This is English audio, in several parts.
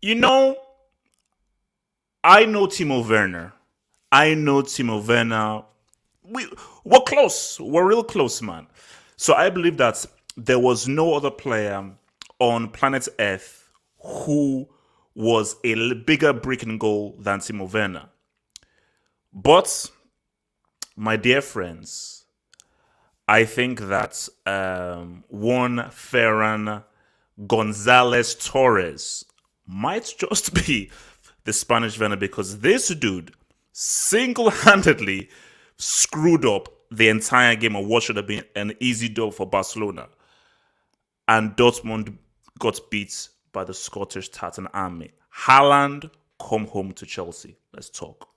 You know, I know Timo Werner. I know Timo Werner. We, we're close. We're real close, man. So I believe that there was no other player on planet Earth who was a bigger brick in goal than Timo Werner. But, my dear friends, I think that one Ferran Gonzalez Torres might just be the Spanish Werner because this dude single handedly screwed up the entire game of what should have been an easy dub for Barcelona. And Dortmund got beat by the Scottish Tartan Army. Haaland, come home to Chelsea. Let's talk.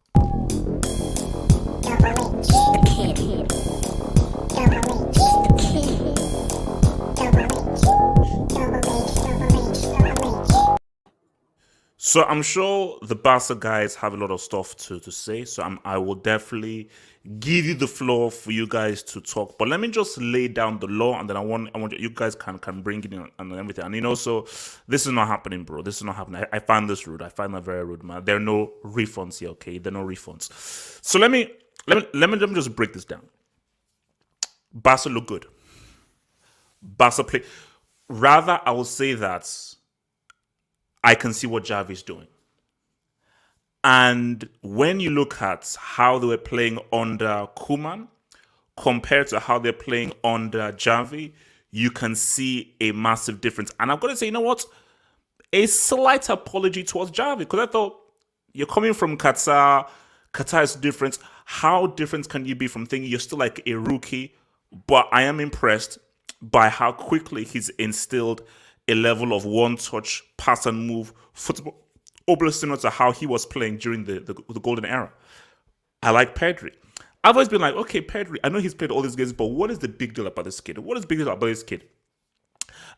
So I'm sure the Barca guys have a lot of stuff to say. So I will definitely give you the floor for you guys to talk. But let me just lay down the law, and then I want you guys can bring it in and everything. And so this is not happening, bro. This is not happening. I find this rude. I find that very rude, man. There are no refunds here. Okay, there are no refunds. So let me just break this down. Barca look good. Barca play. Rather, I will say that I can see what Javi's doing. And when you look at how they were playing under Koeman compared to how they're playing under Javi, you can see a massive difference. And I've got to say, you know what? A slight apology towards Javi, because I thought you're coming from Qatar. Qatar is different. How different can you be from thinking you're still like a rookie? But I am impressed by how quickly he's instilled a level of one-touch pass and move football, almost similar to how he was playing during the golden era. I like Pedri. I've always been like, okay, Pedri, I know he's played all these games, but what is the big deal about this kid? What is the big deal about this kid?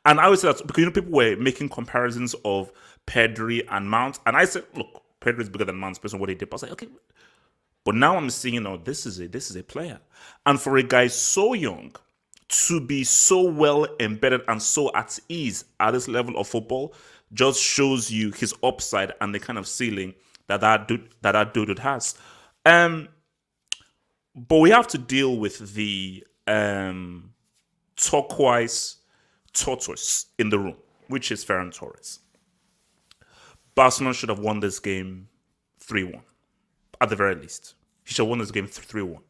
And I always say that because people were making comparisons of Pedri and Mount, and I said, look, Pedri is bigger than Mount based on what he did. But I was like, okay, but now I'm seeing, this is a player, and for a guy so young to be so well embedded and so at ease at this level of football just shows you his upside and the kind of ceiling that dude has. But we have to deal with the turquoise tortoise in the room, which is Ferran Torres. Barcelona should have won this game 3-1, at the very least. He should have won this game 3-1.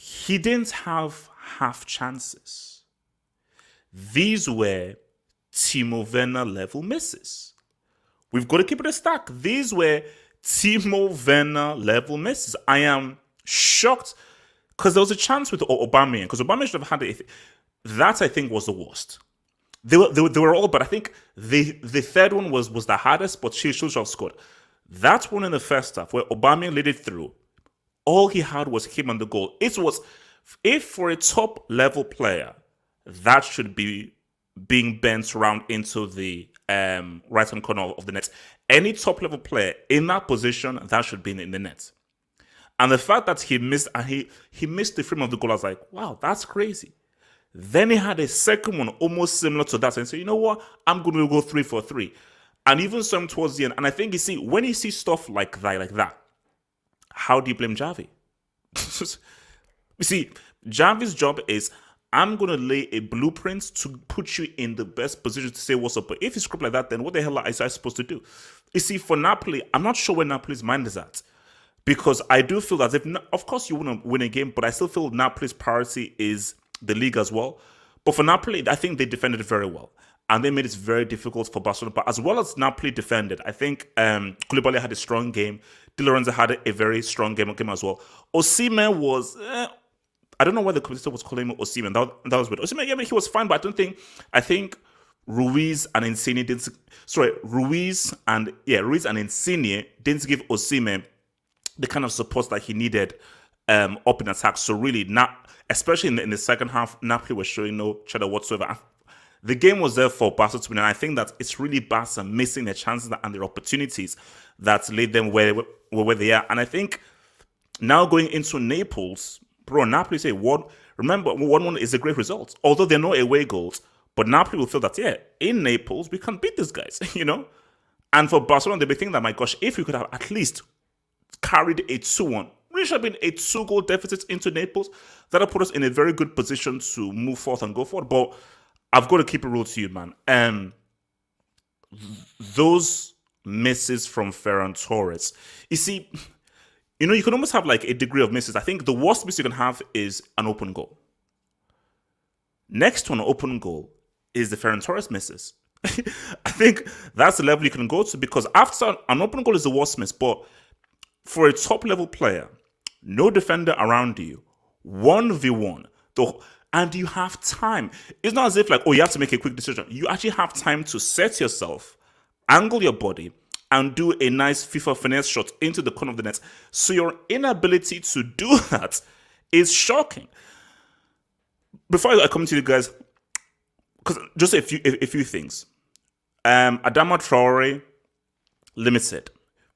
He didn't have half chances. These were Timo Werner level misses. We've got to keep it a stack. These were Timo Werner level misses. I am shocked because there was a chance with Aubameyang, because Aubameyang should have had it. That, I think, was the worst. They were all, but I think the third one was the hardest, but she should have scored. That one in the first half where Aubameyang led it through. All he had was him on the goal. If for a top level player, that should be being bent around into the right hand corner of the net. Any top level player in that position, that should be in the net. And the fact that he missed, and he missed the frame of the goal, I was like, wow, that's crazy. Then he had a second one almost similar to that, and said, you know what, I'm going to go 3 for 3. And even some towards the end. And I think when you see stuff like that. How do you blame Javi? You see, Javi's job is, I'm going to lay a blueprint to put you in the best position to say what's up. But if you script like that, then what the hell are I supposed to do? You see, for Napoli, I'm not sure where Napoli's mind is at. Because I do feel that of course you want to win a game, but I still feel Napoli's priority is the league as well. But for Napoli, I think they defended very well. And they made it very difficult for Barcelona. But as well as Napoli defended, I think Koulibaly had a strong game. Di Lorenzo had a very strong game as well. Osimhen was, I don't know why the commentator was calling him Osimhen. That was weird. Osimhen, he was fine, but I think Ruiz and Insigne Ruiz and Insigne didn't give Osimhen the kind of support that he needed up in attack. So really, not especially in the second half, Napoli was showing no cheddar whatsoever. The game was there for Barca to win, and I think that it's really Barca missing their chances and their opportunities that laid them where they are. And I think now going into Naples, Napoli say, remember, 1-1 is a great result. Although they're not away goals, But Napoli will feel that, yeah, in Naples, we can beat these guys, And for Barcelona, they may think that, my gosh, if we could have at least carried a 2-1, really should have been a 2-goal deficit into Naples, that'll put us in a very good position to move forth and go forward. But I've got to keep it real to you, man. Those misses from Ferran Torres. You see, you can almost have like a degree of misses. I think the worst miss you can have is an open goal. Next to an open goal is the Ferran Torres misses. I think that's the level you can go to, because after an open goal is the worst miss, but for a top level player, no defender around you, 1v1, and you have time. It's not as if like, you have to make a quick decision. You actually have time to set yourself, angle your body, and do a nice FIFA finesse shot into the corner of the net. So your inability to do that is shocking. Before I come to you guys, because just a few things. Adama Traore, limited.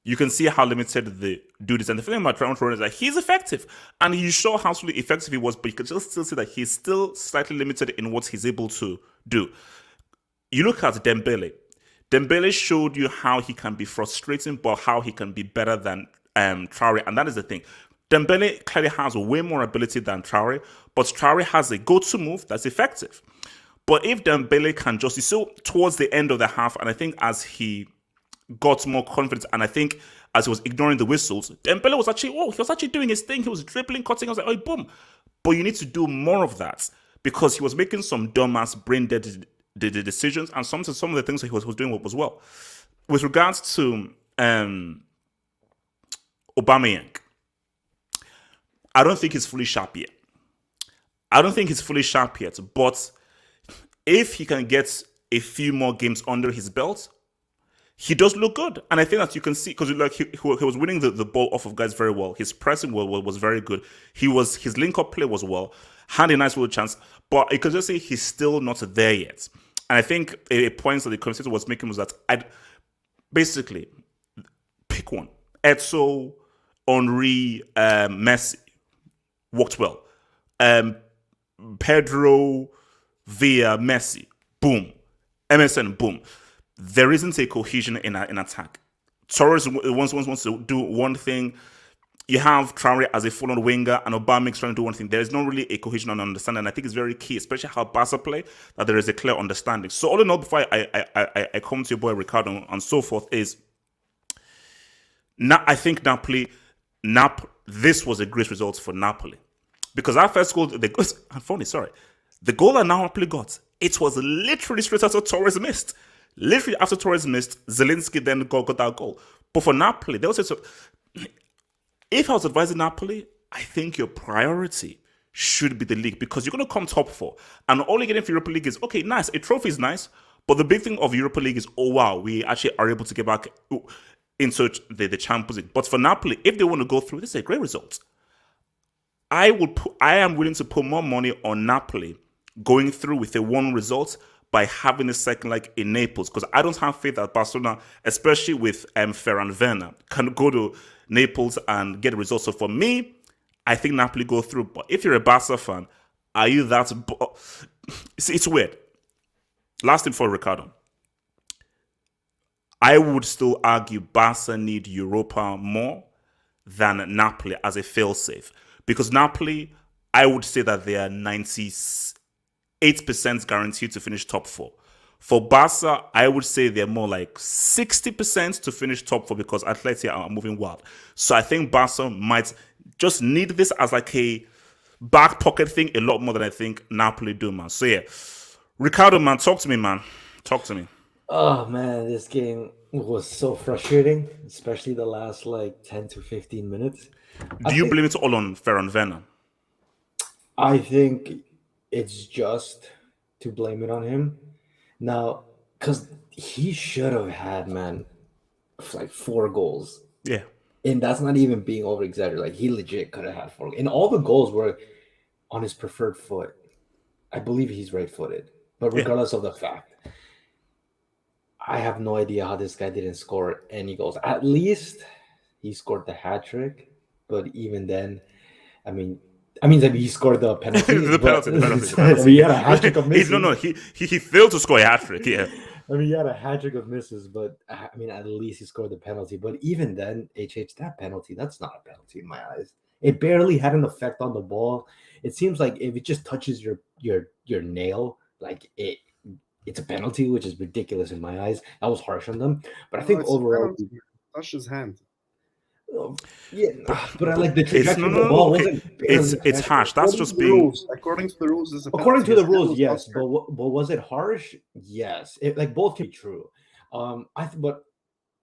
You can see how limited the dude is. And the thing about Traore is that he's effective. And you saw how effective he was, but you can just still see that he's still slightly limited in what he's able to do. You look at Dembele. Dembele showed you how he can be frustrating, but how he can be better than Traore. And that is the thing. Dembele clearly has way more ability than Traore, but Traore has a go-to move that's effective. But if Dembele can just, towards the end of the half, and I think as he got more confidence, and I think as he was ignoring the whistles, Dembele was actually doing his thing. He was dribbling, cutting. I was like, oh, boom. But you need to do more of that, because he was making some dumbass, brain-dead decisions, and some of the things that he was doing was well. With regards to Aubameyang, I don't think he's fully sharp yet. But if he can get a few more games under his belt, he does look good. And I think that you can see, because he was winning the ball off of guys very well. His pressing was very good. His link-up play was well. Had a nice little chance. But you can just say he's still not there yet. And I think a point that the commentator was making was that I'd basically pick one. Etso, Henry, Messi worked well. Pedro, Villa, Messi, boom. MSN, boom. There isn't a cohesion in attack. Torres wants to do one thing. You have Traore as a full-on winger, and Aubameyang trying to do one thing. There is not really a cohesion and understanding, and I think it's very key, especially how Barca play, that there is a clear understanding. So all in all, before I come to your boy Ricardo and so forth, is I think this was a great result for Napoli. Because our first goal, the goal that Napoli got, it was literally straight after Torres missed. Literally after Torres missed, Zelensky then got that goal. But for Napoli, if I was advising Napoli, I think your priority should be the league, because you're going to come top 4. And all you're getting for Europa League is, okay, nice, a trophy is nice, but the big thing of Europa League is, oh wow, we actually are able to get back into the Champions League. But for Napoli, if they want to go through, this is a great result. I am willing to put more money on Napoli going through with a 1 result by having a second leg in Naples, because I don't have faith that Barcelona, especially with Ferran Werner, can go to Naples and get a result. So for me, I think Napoli go through. But if you're a Barca fan, are you that? It's weird. Last thing for Ricardo. I would still argue Barca need Europa more than Napoli as a failsafe. Because Napoli, I would say that they are 98% guaranteed to finish top 4. For Barca, I would say they're more like 60% to finish top 4, because Atleti are moving wild. So I think Barca might just need this as like a back pocket thing a lot more than I think Napoli do, man. So yeah, Ricardo, man, talk to me, man. Talk to me. Oh man, this game was so frustrating, especially the last 10 to 15 minutes. Do you blame it all on Ferran Werner? I think it's just to blame it on him. Now, because he should have had, man, 4 goals. Yeah. And that's not even being over exaggerated. He legit could have had 4. And all the goals were on his preferred foot. I believe he's right-footed. But regardless of the fact, I have no idea how this guy didn't score any goals. At least he scored the hat trick. But even then, I mean, I mean, that he scored the penalty. the but penalty. I mean, he had a hat trick of misses. He failed to score a hat trick. Yeah. I mean, he had a hat trick of misses, but I mean, at least he scored the penalty. But even then, that penalty, that's not a penalty in my eyes. It barely had an effect on the ball. It seems like if it just touches your nail, like it's a penalty, which is ridiculous in my eyes. That was harsh on them. But I think overall, touch his hand. Yeah, but I like the trajectory of the ball wasn't. It's harsh. That's just being rules. According to the rules, according to the rules, yes. But was it harsh? Yes. Like both can be true. But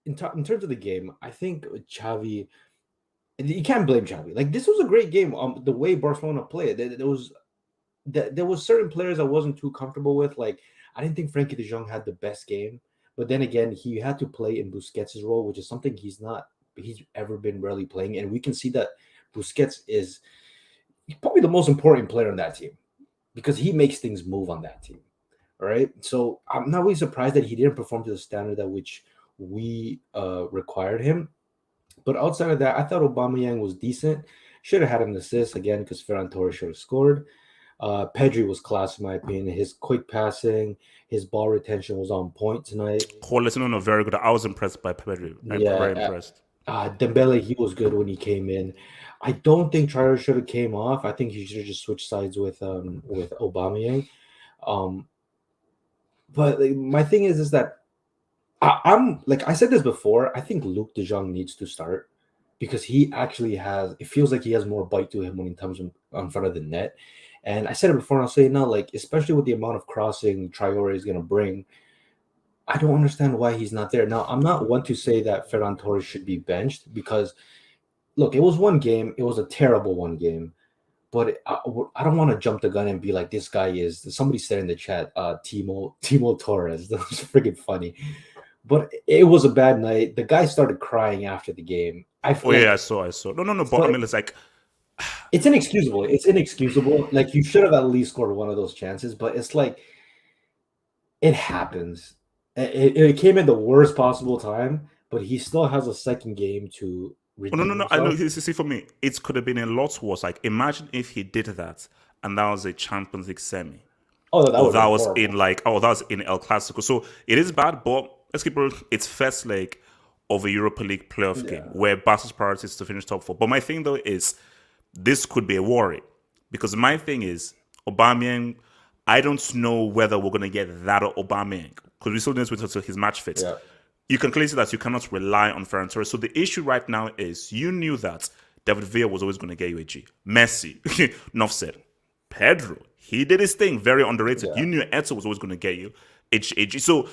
in terms of the game, I think Xavi. You can't blame Xavi. Like this was a great game. The way Barcelona played, there was certain players I wasn't too comfortable with. Like I didn't think Frenkie de Jong had the best game, but then again, he had to play in Busquets' role, which is something he's ever been rarely playing, and we can see that Busquets is probably the most important player on that team because he makes things move on that team. All right, so I'm not really surprised that he didn't perform to the standard at which we required him. But outside of that, I thought Aubameyang was decent. Should have had an assist again because Ferran Torres should have scored. Pedri was class in my opinion. His quick passing, his ball retention was on point tonight. No, very good. I was impressed by Pedri. Very impressed. Dembele, he was good when he came in. I don't think Traore should have came off. I think he should have just switched sides with Aubameyang. But my thing is that I'm like I said this before. I think Luc de Jong needs to start because he actually has. It feels like he has more bite to him when he comes in front of the net. And I said it before, and I'll say it now. Like especially with the amount of crossing Traore is going to bring, I don't understand why he's not there. Now, I'm not one to say that Ferran Torres should be benched because, look, it was one game. It was a terrible one game. But I don't want to jump the gun and be like, this guy is, somebody said in the chat, Timo Torres. That was freaking funny. But it was a bad night. The guy started crying after the game. I saw. No. But I mean, it's like... It's inexcusable. It's inexcusable. Like, you should have at least scored one of those chances. But it's like, it happens. It came in the worst possible time, but he still has a second game to redeem himself. I know. See, for me, it could have been a lot worse. Like, imagine if he did that, and that was a Champions League semi. That was in El Clasico. So it is bad, but let's keep it. It's first leg of a Europa League playoff game where Barca's priority is to finish top 4. But my thing though is, this could be a worry because my thing is Aubameyang. I don't know whether we're going to get that Aubameyang because we saw this with his match fit. Yeah. You can clearly see that you cannot rely on Ferran Torres. So the issue right now is you knew that David Villa was always going to get you a G. Messi, enough said. Pedro, he did his thing, very underrated. Yeah. You knew Eto was always going to get you a G. So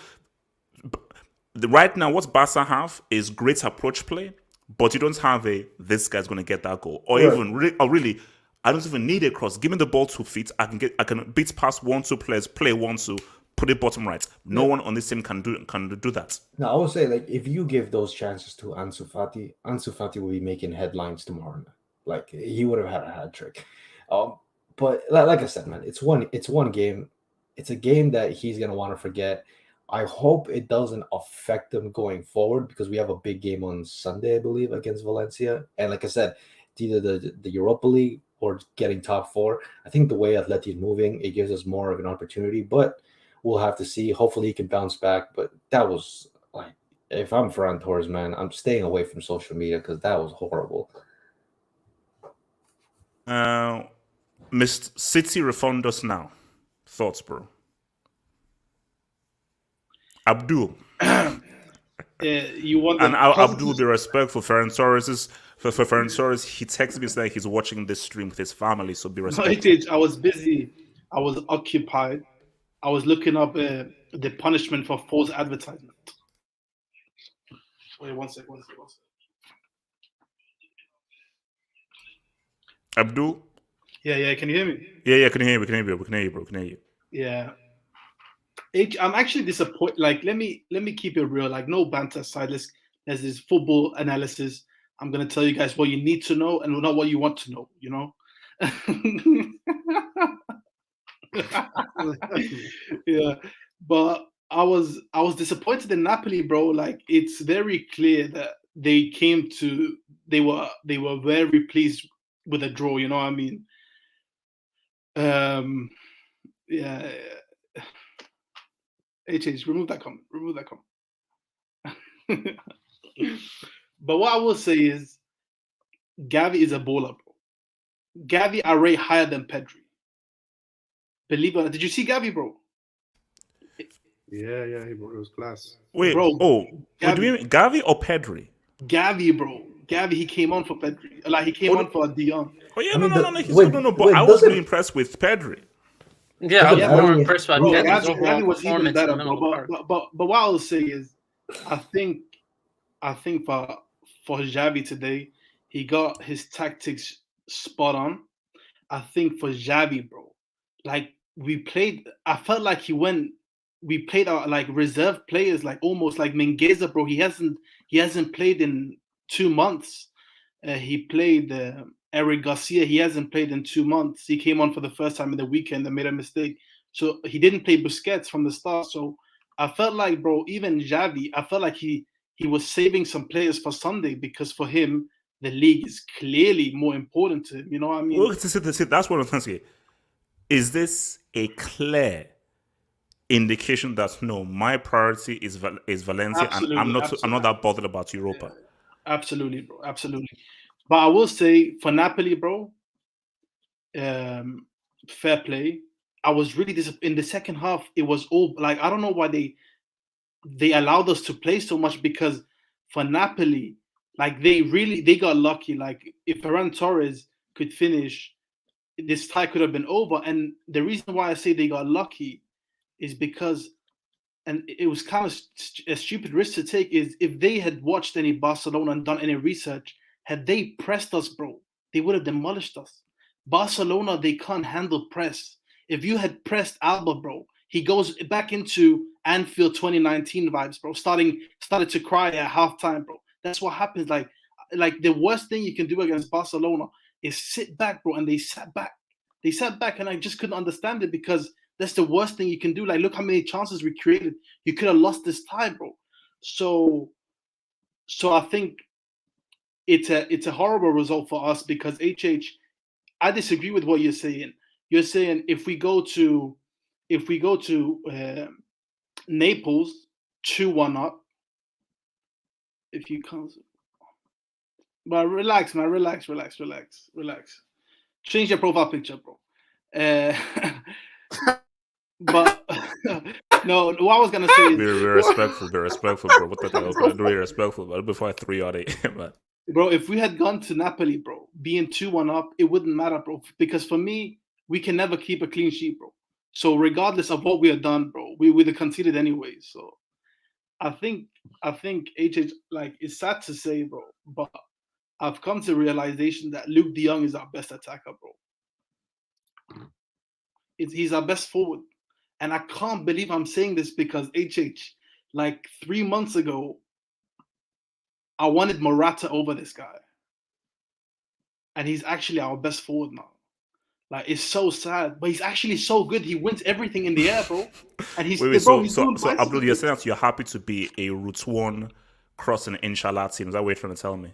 right now, what Barca have is great approach play, but you don't have this guy's going to get that goal. Or even, really, I don't even need a cross. Give me the ball 2 feet. I can beat past 1-2 players, play 1-2, put it bottom right. No one on this team can do that. Now I would say, like, if you give those chances to Ansu Fati will be making headlines tomorrow. Like he would have had a hat trick. But like I said, man, it's one game. It's a game that he's gonna want to forget. I hope it doesn't affect him going forward because we have a big game on Sunday, I believe, against Valencia. And like I said, it's either the Europa League or getting top 4. I think the way Atleti is moving, it gives us more of an opportunity, but we'll have to see. Hopefully he can bounce back. But that was like, if I'm Ferran Torres, man, I'm staying away from social media because that was horrible. Mr. City refund us now. Thoughts, bro? Abdul. You want and Abdul will be respectful for Ferran Torres. For Ferran Torres, he texted me saying he's watching this stream with his family, so be respectful. I was busy. I was occupied. I was looking up the punishment for false advertisement. Wait, one second. Abdul? Yeah, can you hear me? Yeah, can you hear me? We can hear you, bro. Can hear you. Yeah. I'm actually disappointed. Like, let me keep it real. Like, no banter aside. There's this football analysis. I'm gonna tell you guys what you need to know and not what you want to know. You know. Yeah, but I was disappointed in Napoli, bro. Like, it's very clear that they were very pleased with a draw. You know what I mean? Yeah. HH, remove that comment. Remove that comment. But what I will say is, Gavi is a baller, bro. Gavi, I rate higher than Pedri. Believe it or not. Did you see Gavi, bro? Yeah, it was class. Wait, Bro, do Gavi. you mean Gavi or Pedri? Gavi, bro. Gavi, he came on for Pedri. Like, he came on for Dion. Oh yeah, I mean, no. He's good. No. But I was really impressed with Pedri. Yeah, I was Doesn't matter more when you- impressed by Bro, Pedri's overall Gavi was even performance in better, the middle bro. of the park. But what I'll say is, I think for Xavi today, he got his tactics spot on. I think for Xavi, bro, like I felt like we played our like reserve players, like almost like Mengueza, bro. He hasn't played in 2 months. He played Eric Garcia. He hasn't played in 2 months. He came on for the first time in the weekend and made a mistake. So he didn't play Busquets from the start. So I felt like, bro, even Xavi, I felt like he was saving some players for Sunday, because for him, the league is clearly more important to him. You know what I mean? Well, that's what I'm trying to say. Is this a clear indication that no, my priority is Valencia, and I'm not that bothered about Europa? Absolutely, bro. Absolutely. But I will say for Napoli, bro, fair play. I was really disappointed in the second half. It was all like, I don't know why they allowed us to play so much, because for Napoli, like they got lucky. Like if Ferran Torres could finish, this tie could have been over. And the reason why I say they got lucky is because, and it was kind of a stupid risk to take, is if they had watched any Barcelona and done any research, had they pressed us, bro, they would have demolished us. Barcelona, they can't handle press. If you had pressed Alba, bro, he goes back into Anfield 2019 vibes, bro. Started to cry at halftime, bro. That's what happens. Like the worst thing you can do against Barcelona is sit back, bro. And they sat back. They sat back, and I just couldn't understand it, because that's the worst thing you can do. Like, look how many chances we created. You could have lost this tie, bro. So I think it's a horrible result for us, because I disagree with what you're saying. You're saying if we go to Naples 2-1 up, if you can't, but relax, man, relax. Change your profile picture, bro. But no, what I was gonna say is Be respectful, bro. What the hell? Be respectful, but before I threw you out of here, man. Bro, if we had gone to Napoli, bro, being 2-1 up, it wouldn't matter, bro. Because for me, we can never keep a clean sheet, bro. So regardless of what we have done, bro, we would have conceded anyway. So I think HH, like, it's sad to say, bro, but I've come to realization that Luke De Jong is our best attacker, bro. He's our best forward. And I can't believe I'm saying this, because HH, like 3 months ago, I wanted Morata over this guy. And he's actually our best forward now. Like, it's so sad, but he's actually so good. He wins everything in the air, bro. And he's so Abdul, you're saying that you're happy to be a Route 1 crossing inshallah team. Is that what you're trying to tell me?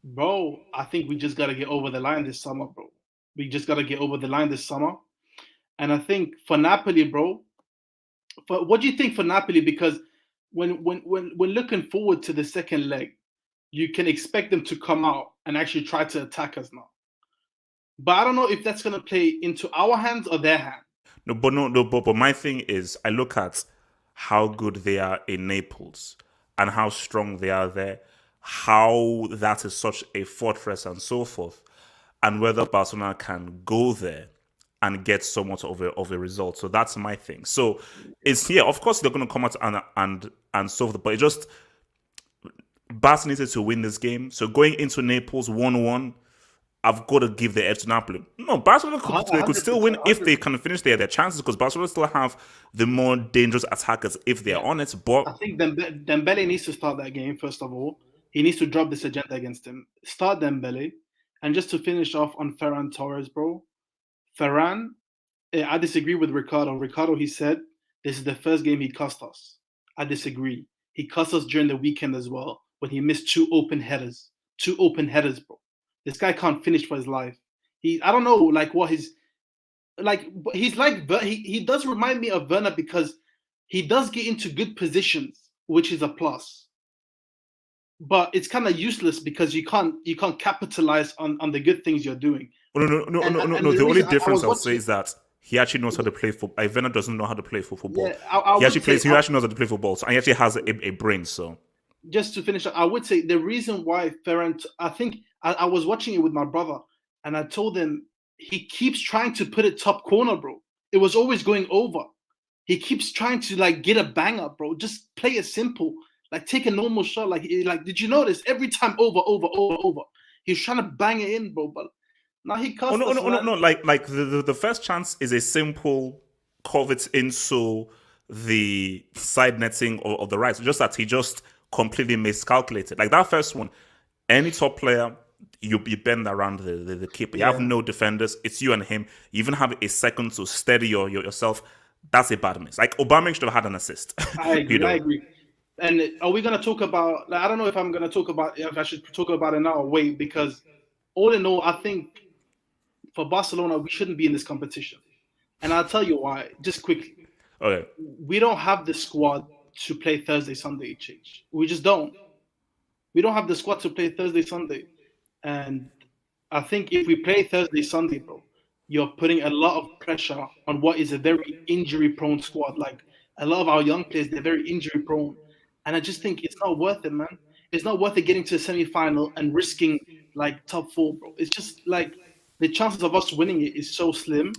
Bro, I think we just got to get over the line this summer, bro. We just got to get over the line this summer. And I think for Napoli, bro, what do you think for Napoli? Because when looking forward to the second leg, you can expect them to come out and actually try to attack us now. But I don't know if that's going to play into our hands or their hands. But my thing is, I look at how good they are in Naples and how strong they are there, how that is such a fortress and so forth, and whether Barcelona can go there and get somewhat of a result. So that's my thing. So it's, yeah, of course they're going to come out and solve but it just, Barca needed to win this game. So going into Naples 1-1, I've got to give the edge to Napoli. No, Barcelona could still win if they can finish their chances, because Barcelona still have the more dangerous attackers if they're on it. But I think Dembele needs to start that game, first of all. He needs to drop this agenda against him. Start Dembele. And just to finish off on Ferran Torres, bro. Ferran, I disagree with Ricardo. Ricardo, he said, this is the first game he cost us. I disagree. He cost us during the weekend as well, when he missed two open headers, bro. This guy can't finish for his life. I don't know, like, what like he's like he does remind me of Werner because he does get into good positions, which is a plus. But it's kind of useless because you can't capitalize on the good things you're doing. Oh, no. And the The only reason I difference was I'll say watching, is that he actually knows how to play football. Ivana doesn't know how to play football. yeah, I would say He actually knows how to play football. So he actually has a brain. So just to finish, I would say the reason why Ferran, I think I was watching it with my brother, and I told him he keeps trying to put it top corner, bro. It was always going over. He keeps trying to like get a banger, bro. Just play it simple, like take a normal shot. Like did you notice every time over? He's trying to bang it in, bro. But now he oh cussed us, man. no. Like the first chance is a simple curve into the side netting of the right. Just that he just completely miscalculated. Like that first one, any top player, you bend around the keeper. You have Yeah, no defenders. It's you and him. You even have a second to steady yourself. That's a bad miss. Like Obama should have had an assist. I you agree. I know. agree. And are we gonna talk about? Like, I don't know if I'm gonna talk about if I should talk about it now or wait because all in all, I think for Barcelona we shouldn't be in this competition. And I'll tell you why. Just quickly, Okay. we don't have the squad to play Thursday, Sunday, change. We just don't. We don't have the squad to play Thursday, Sunday. And I think if we play Thursday, Sunday, bro, you're putting a lot of pressure on what is a very injury prone squad. Like a lot of our young players, they're very injury prone. And I just think it's not worth it, man. It's not worth it getting to a semi final and risking like top four, bro. It's just like the chances of us winning it is so slim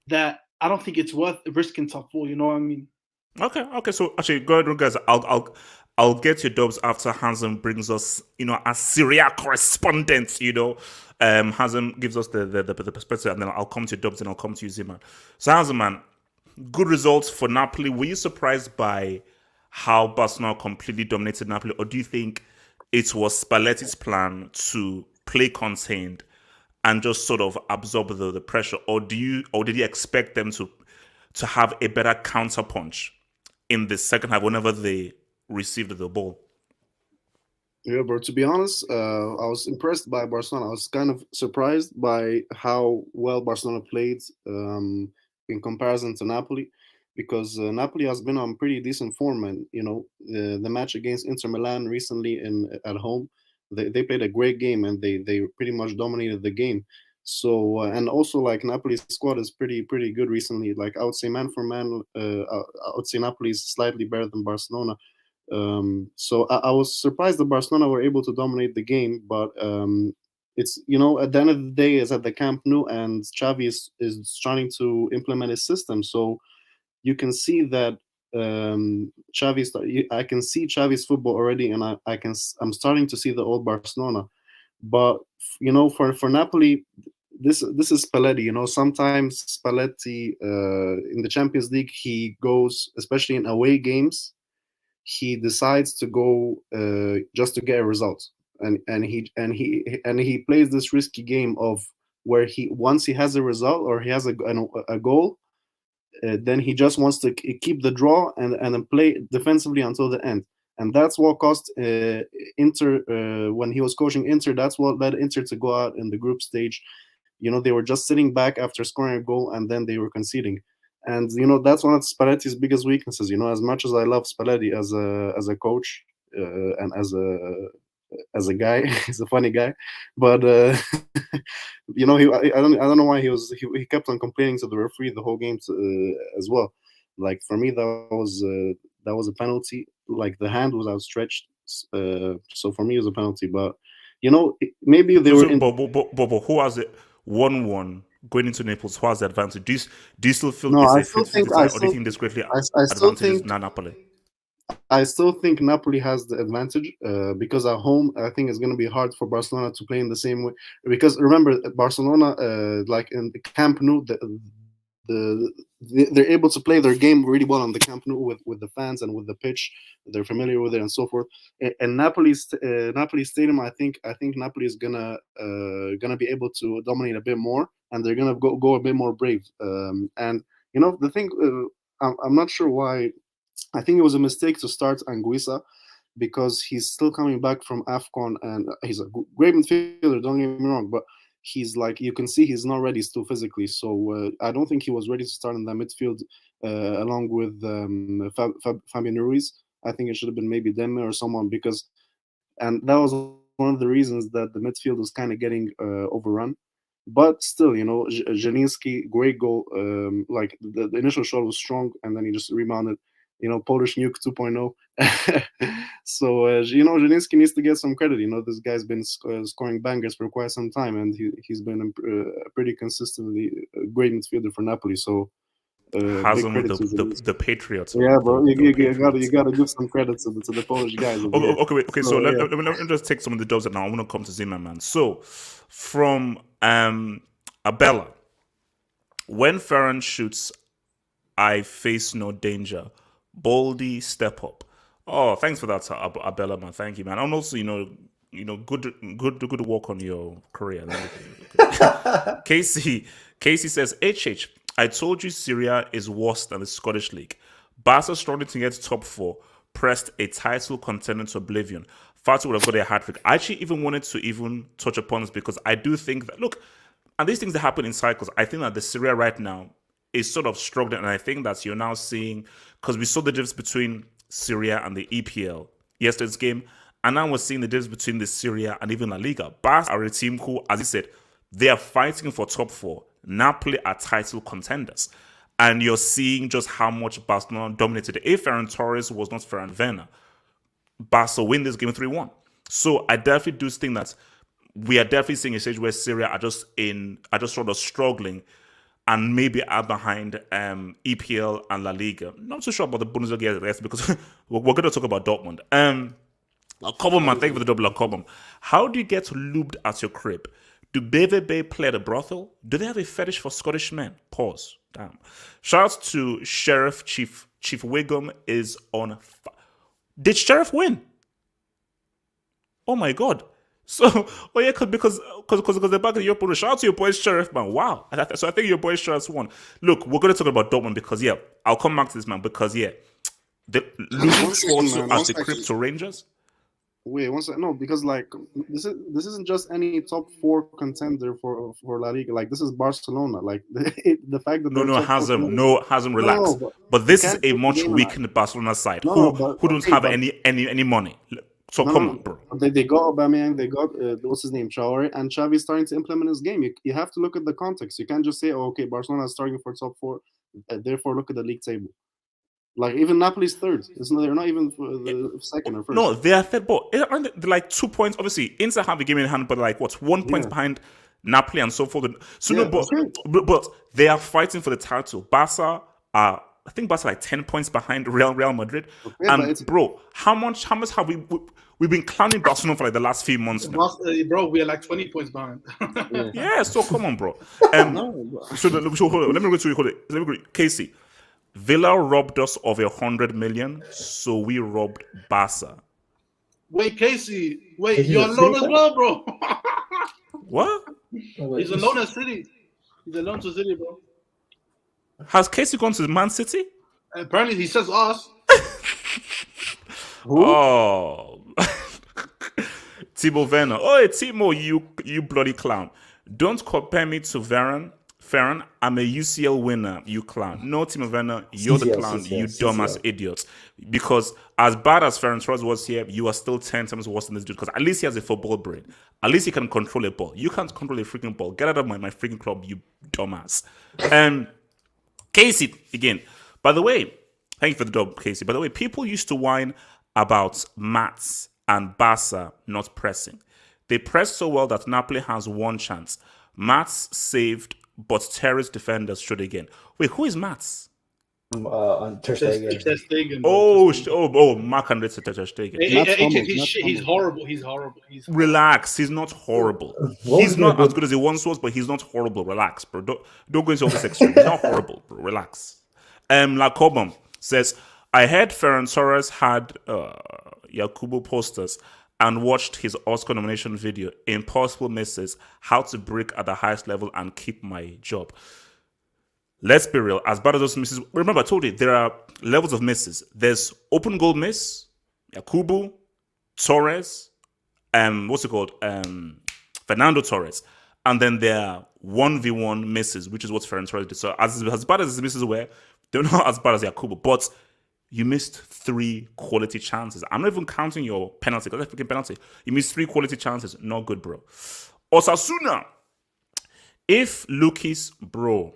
that I don't think it's worth risking top four. You know what I mean? Okay. So actually, go ahead, guys. I'll get your dubs after Hansen brings us, as Syria correspondent. Hansen gives us the perspective, and then I'll come to your dubs, and I'll come to you, Zima. So Hansen, man, good results for Napoli. Were you surprised by how Barcelona completely dominated Napoli, or do you think it was Spalletti's plan to play contained and just sort of absorb the pressure, or did you expect them to have a better counterpunch in the second half whenever they received the ball? Yeah, bro. To be honest, I was impressed by Barcelona. I was kind of surprised by how well Barcelona played in comparison to Napoli, because Napoli has been on pretty decent form, and the match against Inter Milan recently at home, they played a great game and they pretty much dominated the game. So and also like Napoli's squad is pretty good recently. Like I would say man for man, I would say Napoli is slightly better than Barcelona. So I was surprised that Barcelona were able to dominate the game, but it's at the end of the day, is at the Camp Nou, and Xavi is trying to implement his system. So you can see that I can see Xavi's football already, and I'm starting to see the old Barcelona. But for Napoli, this is Spalletti. Sometimes Spalletti in the Champions League, he goes, especially in away games, he decides to go just to get a result, and he plays this risky game of where he once he has a result or he has a goal, then he just wants to keep the draw and then play defensively until the end. And that's what cost Inter when he was coaching Inter. That's what led Inter to go out in the group stage. They were just sitting back after scoring a goal, and then they were conceding. And that's one of Spalletti's biggest weaknesses. As much as I love Spalletti as a coach and as a guy, he's a funny guy, but I don't know why he kept on complaining to the referee the whole game as well. Like for me, that was a penalty. Like the hand was outstretched, so for me it was a penalty. But maybe they were in. But who has it 1-1 going into Naples? Who has the advantage? Do you still feel No, it's I a still 50-50 think tie, or do you think this greatly I still advantages think Napoli? I still think Napoli has the advantage because at home, I think it's going to be hard for Barcelona to play in the same way. Because remember, Barcelona, like in the Camp Nou, they're able to play their game really well on the Camp Nou with the fans and with the pitch. They're familiar with it and so forth. And Napoli Stadium, I think Napoli is gonna be able to dominate a bit more, and they're gonna go a bit more brave. And the thing, I'm not sure why. I think it was a mistake to start Anguissa because he's still coming back from AFCON, and he's a great midfielder, don't get me wrong, but he's like, you can see he's not ready still physically. So I don't think he was ready to start in that midfield along with Fabian Ruiz. I think it should have been maybe Demme or someone, because, and that was one of the reasons that the midfield was kind of getting overrun. But still, Zielinski, great goal. Like the initial shot was strong, and then he just rebounded. Polish nuke 2.0. So Zielinski needs to get some credit. This guy's been scoring bangers for quite some time, and he's been a pretty consistently great midfielder for Napoli. So Has big him credit with to Zielinski. the Patriots. Yeah, bro, you Patriots. gotta give some credit to the Polish guys. Over here. Okay. So let me just take some of the jobs that now I want to come to Zima, man. So from Abella, when Ferran shoots, I face no danger. Baldy, step up. Oh, thanks for that, Abella, man. Thank you, man. And also, good work on your career. Casey says, HH, I told you Serie is worse than the Scottish League. Barca struggling to get top 4, pressed a title contender to oblivion. Fatu would have got a hat-trick. I actually even wanted to even touch upon this because I do think that, look, and these things that happen in cycles, I think that the Serie right now is sort of struggling, and I think that you're now seeing, because we saw the difference between Serie and the EPL yesterday's game, and now we're seeing the difference between the Serie and even La Liga. Barca are a team who, as I said, they are fighting for top 4. Napoli are title contenders. And you're seeing just how much Barcelona dominated. If Ferran Torres was not Ferran Werner, Barca win this game 3-1. So I definitely do think that we are definitely seeing a stage where Serie are just sort of struggling and maybe are behind EPL and La Liga. Not so sure about the Bundesliga because we're going to talk about Dortmund. Cobham, man, thank you for the double Cobham. How do you get lubed at your crib? Do BVB play at a brothel? Do they have a fetish for Scottish men? Pause. Damn. Shout out to Sheriff Chief Wiggum is on. Did Sheriff win? Oh my God. So, because they're back in Europe. Shout out to your boy Sheriff, man. Wow. So I think your boy Sheriff won. Look, we're going to talk about Dortmund because, I'll come back to this, man, because, the losing 4-2 at the Crypto Rangers. Wait, one second. No, because this isn't just any top 4 contender for La Liga. Like, this is Barcelona. Like the fact that hasn't relaxed. But this is a much weakened Barcelona side who don't have any money. So come on, bro. They got Aubameyang, they got what's his name, Traore, and Xavi's starting to implement his game. You have to look at the context. You can't just say, "Oh, okay, Barcelona is starting for top 4, therefore look at the league table." Like, even Napoli's third. They're not even the second or first. No, they are third, but aren't they like 2 points? Obviously, Inter have a game in hand, but 1 point behind Napoli and so forth. So but they are fighting for the title. Barca are, I think Barca are 10 points behind Real Madrid. Okay, and bro, how much have we've been clowning Barcelona for the last few months now? Bro, we are 20 points behind. Yeah, so come on, bro. So let me go to Casey. Villa robbed us of 100 million, so we robbed Barca. Wait, Casey. Wait, you're alone as well, bro. What? He's alone at City. He's alone to City, bro. Has Casey gone to Man City? Apparently, he says us. Oh. Timo Werner. Oh, Timo, you bloody clown. Don't compare me to Ferran, I'm a UCL winner, you clown. No, Timo Werner, you're the clown, you dumbass idiot. Because as bad as Ferran Torres was here, you are still 10 times worse than this dude. Because at least he has a football brain. At least he can control a ball. You can't control a freaking ball. Get out of my freaking club, you dumbass. Casey, again. By the way, thank you for the dog, Casey. By the way, people used to whine about Mats and Barca not pressing. They pressed so well that Napoli has one chance. Mats saved, but Terrace defenders should again. Wait, who is Mats? On Ter Stegen. Oh, Marc-Andre Ter Stegen. He's horrible. He's horrible. Relax. He's not horrible. He's not as good as he once was, but he's not horrible. Relax, bro. Don't go into all this extreme. He's not horrible, bro. Relax. Lacobam says, I heard Ferran Torres had Yakubu posters and watched his Oscar nomination video, Impossible Misses, How to Break at the Highest Level and Keep My Job. Let's be real, as bad as those misses, remember I told you, there are levels of misses. There's open goal miss, Yakubu, Torres, Fernando Torres. And then there are 1v1 misses, which is what Ferran Torres did. So as bad as his misses were, they're not as bad as Yakubu. But you missed 3 quality chances. I'm not even counting your penalty, because that's a freaking penalty. You missed 3 quality chances. Not good, bro. Osasuna. If Lucas, bro,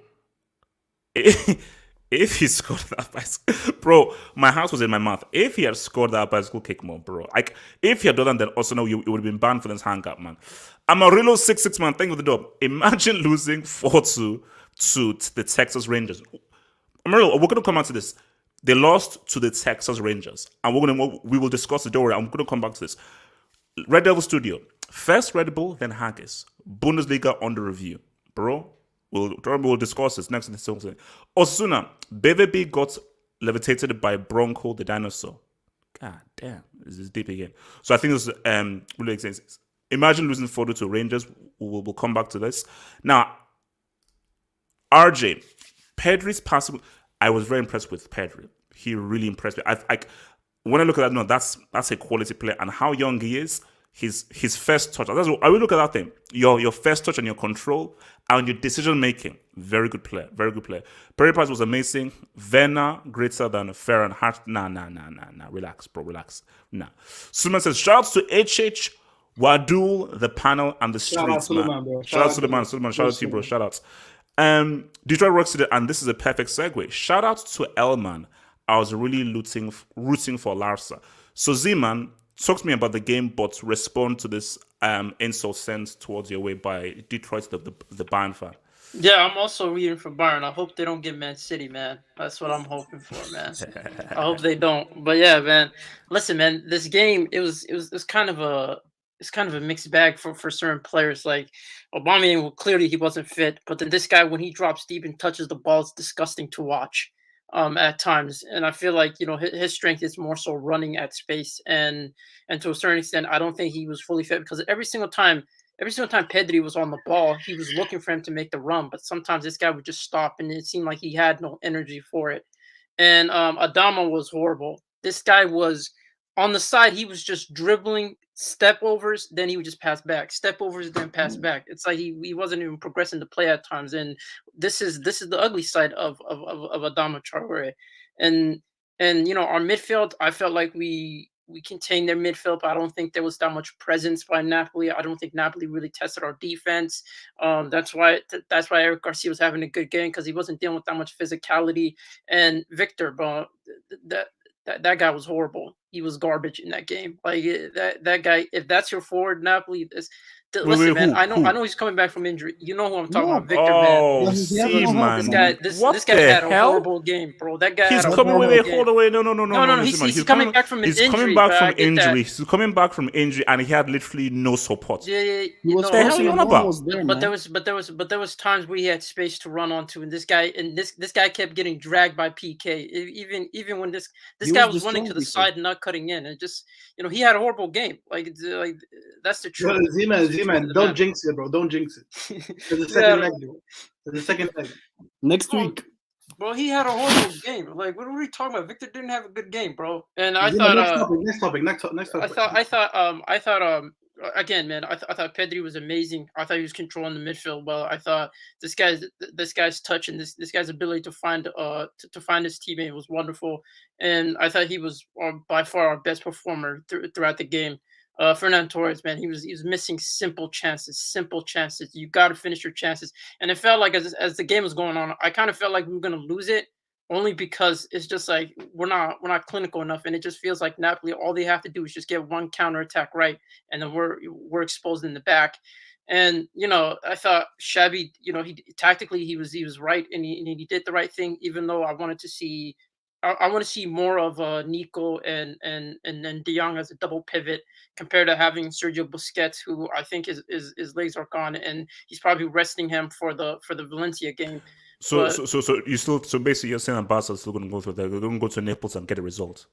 if he scored that bicycle, bro, my house was in my mouth. If he had scored that bicycle kick more, bro, like if he had done that, then also no, it would have been banned for this hang up, man. Amarillo 6-6, man. Thank you for the dub. Imagine losing 4-2 to the Texas Rangers. Amarillo, we're gonna come out to this. They lost to the Texas Rangers, and we will discuss the story. I'm gonna come back to this. Red Devil Studio, first Red Bull, then Haggis. Bundesliga under review, bro. We'll discuss this next in the song. Osasuna, BVB got levitated by Bronco the dinosaur. God damn, this is deep again. So I think this really makes sense. Imagine losing 4-2 to Rangers. We'll come back to this. Now, RJ, Pedri's passing. I was very impressed with Pedri. He really impressed me. When I look at that, no, that's a quality player, and how young he is. His first touch. I will look at that thing. Your first touch and your control and your decision making. Very good player. Very good player. Perry-Pass was amazing. Werner greater than Ferran. Nah. Relax, bro. Relax. Nah. Suleiman says, shout out to HH, Wadul, the panel, and the streets, man. Shout out to the man. Suleiman, shout out to you, bro. Shout out. Detroit Rock City, and this is a perfect segue. Shout out to Elman. I was really rooting for Larsa. So Z-Man, talk to me about the game, but respond to this insult sent towards your way by Detroit, the Bayern fan. Yeah, I'm also rooting for Bayern. I hope they don't get Man City, man. That's what I'm hoping for, man. I hope they don't. But yeah, man. Listen, man. This game, it was kind of a mixed bag for certain players. Like Aubameyang, well, clearly he wasn't fit, but then this guy, when he drops deep and touches the ball, it's disgusting to watch. At times, and I feel like his strength is more so running at space, and to a certain extent, I don't think he was fully fit, because every single time Pedri was on the ball, he was looking for him to make the run, but sometimes this guy would just stop, and it seemed like he had no energy for it. And Adama was horrible. This guy was on the side; he was just dribbling step overs, then he would just pass back, step overs, then pass back. It's like he wasn't even progressing the play at times, and this is the ugly side of Adama Traore. And our midfield, I felt like we contained their midfield, but I don't think there was that much presence by Napoli. I don't think Napoli really tested our defense. That's why Eric Garcia was having a good game, because he wasn't dealing with that much physicality. And Victor, bro, that guy was horrible. He was garbage in that game. Like that guy, if that's your forward, Napoli. Listen, man. I know he's coming back from injury. You know who I'm talking about, Victor, man. Man. This guy had a horrible game, bro. That guy. He's coming with a hold away. No. He's coming back from an injury. He's coming back from injury. He's coming back from injury, and he had literally no support. Yeah. What the hell are you on about? But there was times where he had space to run onto, and this guy kept getting dragged by PK. Even when this guy was running to the side and not cutting in, and just he had a horrible game. Like that's the truth. Z-Man, don't jinx it, bro. Don't jinx it. There's a second leg. Next week. Bro, he had a horrible game. Like, what are we talking about? Victor didn't have a good game, bro. And I thought next topic. I thought again, man, I thought Pedri was amazing. I thought he was controlling the midfield well. I thought this guy's touch and this guy's ability to find his teammate was wonderful. And I thought he was by far our best performer throughout the game. Ferran Torres, man, he was missing simple chances. You got to finish your chances. And it felt like as the game was going on, I kind of felt like we were going to lose it, only because it's just like we're not clinical enough, and it just feels like Napoli, all they have to do is just get one counterattack right, and then we're exposed in the back. And I thought Xabi, he tactically he was right, and he did the right thing, even though I want to see more of Nico and De Jong as a double pivot, compared to having Sergio Busquets, who I think his legs are gone, and he's probably resting him for the Valencia game. So basically you're saying that Barca is still going to go through that. They're going to go to Naples and get a result.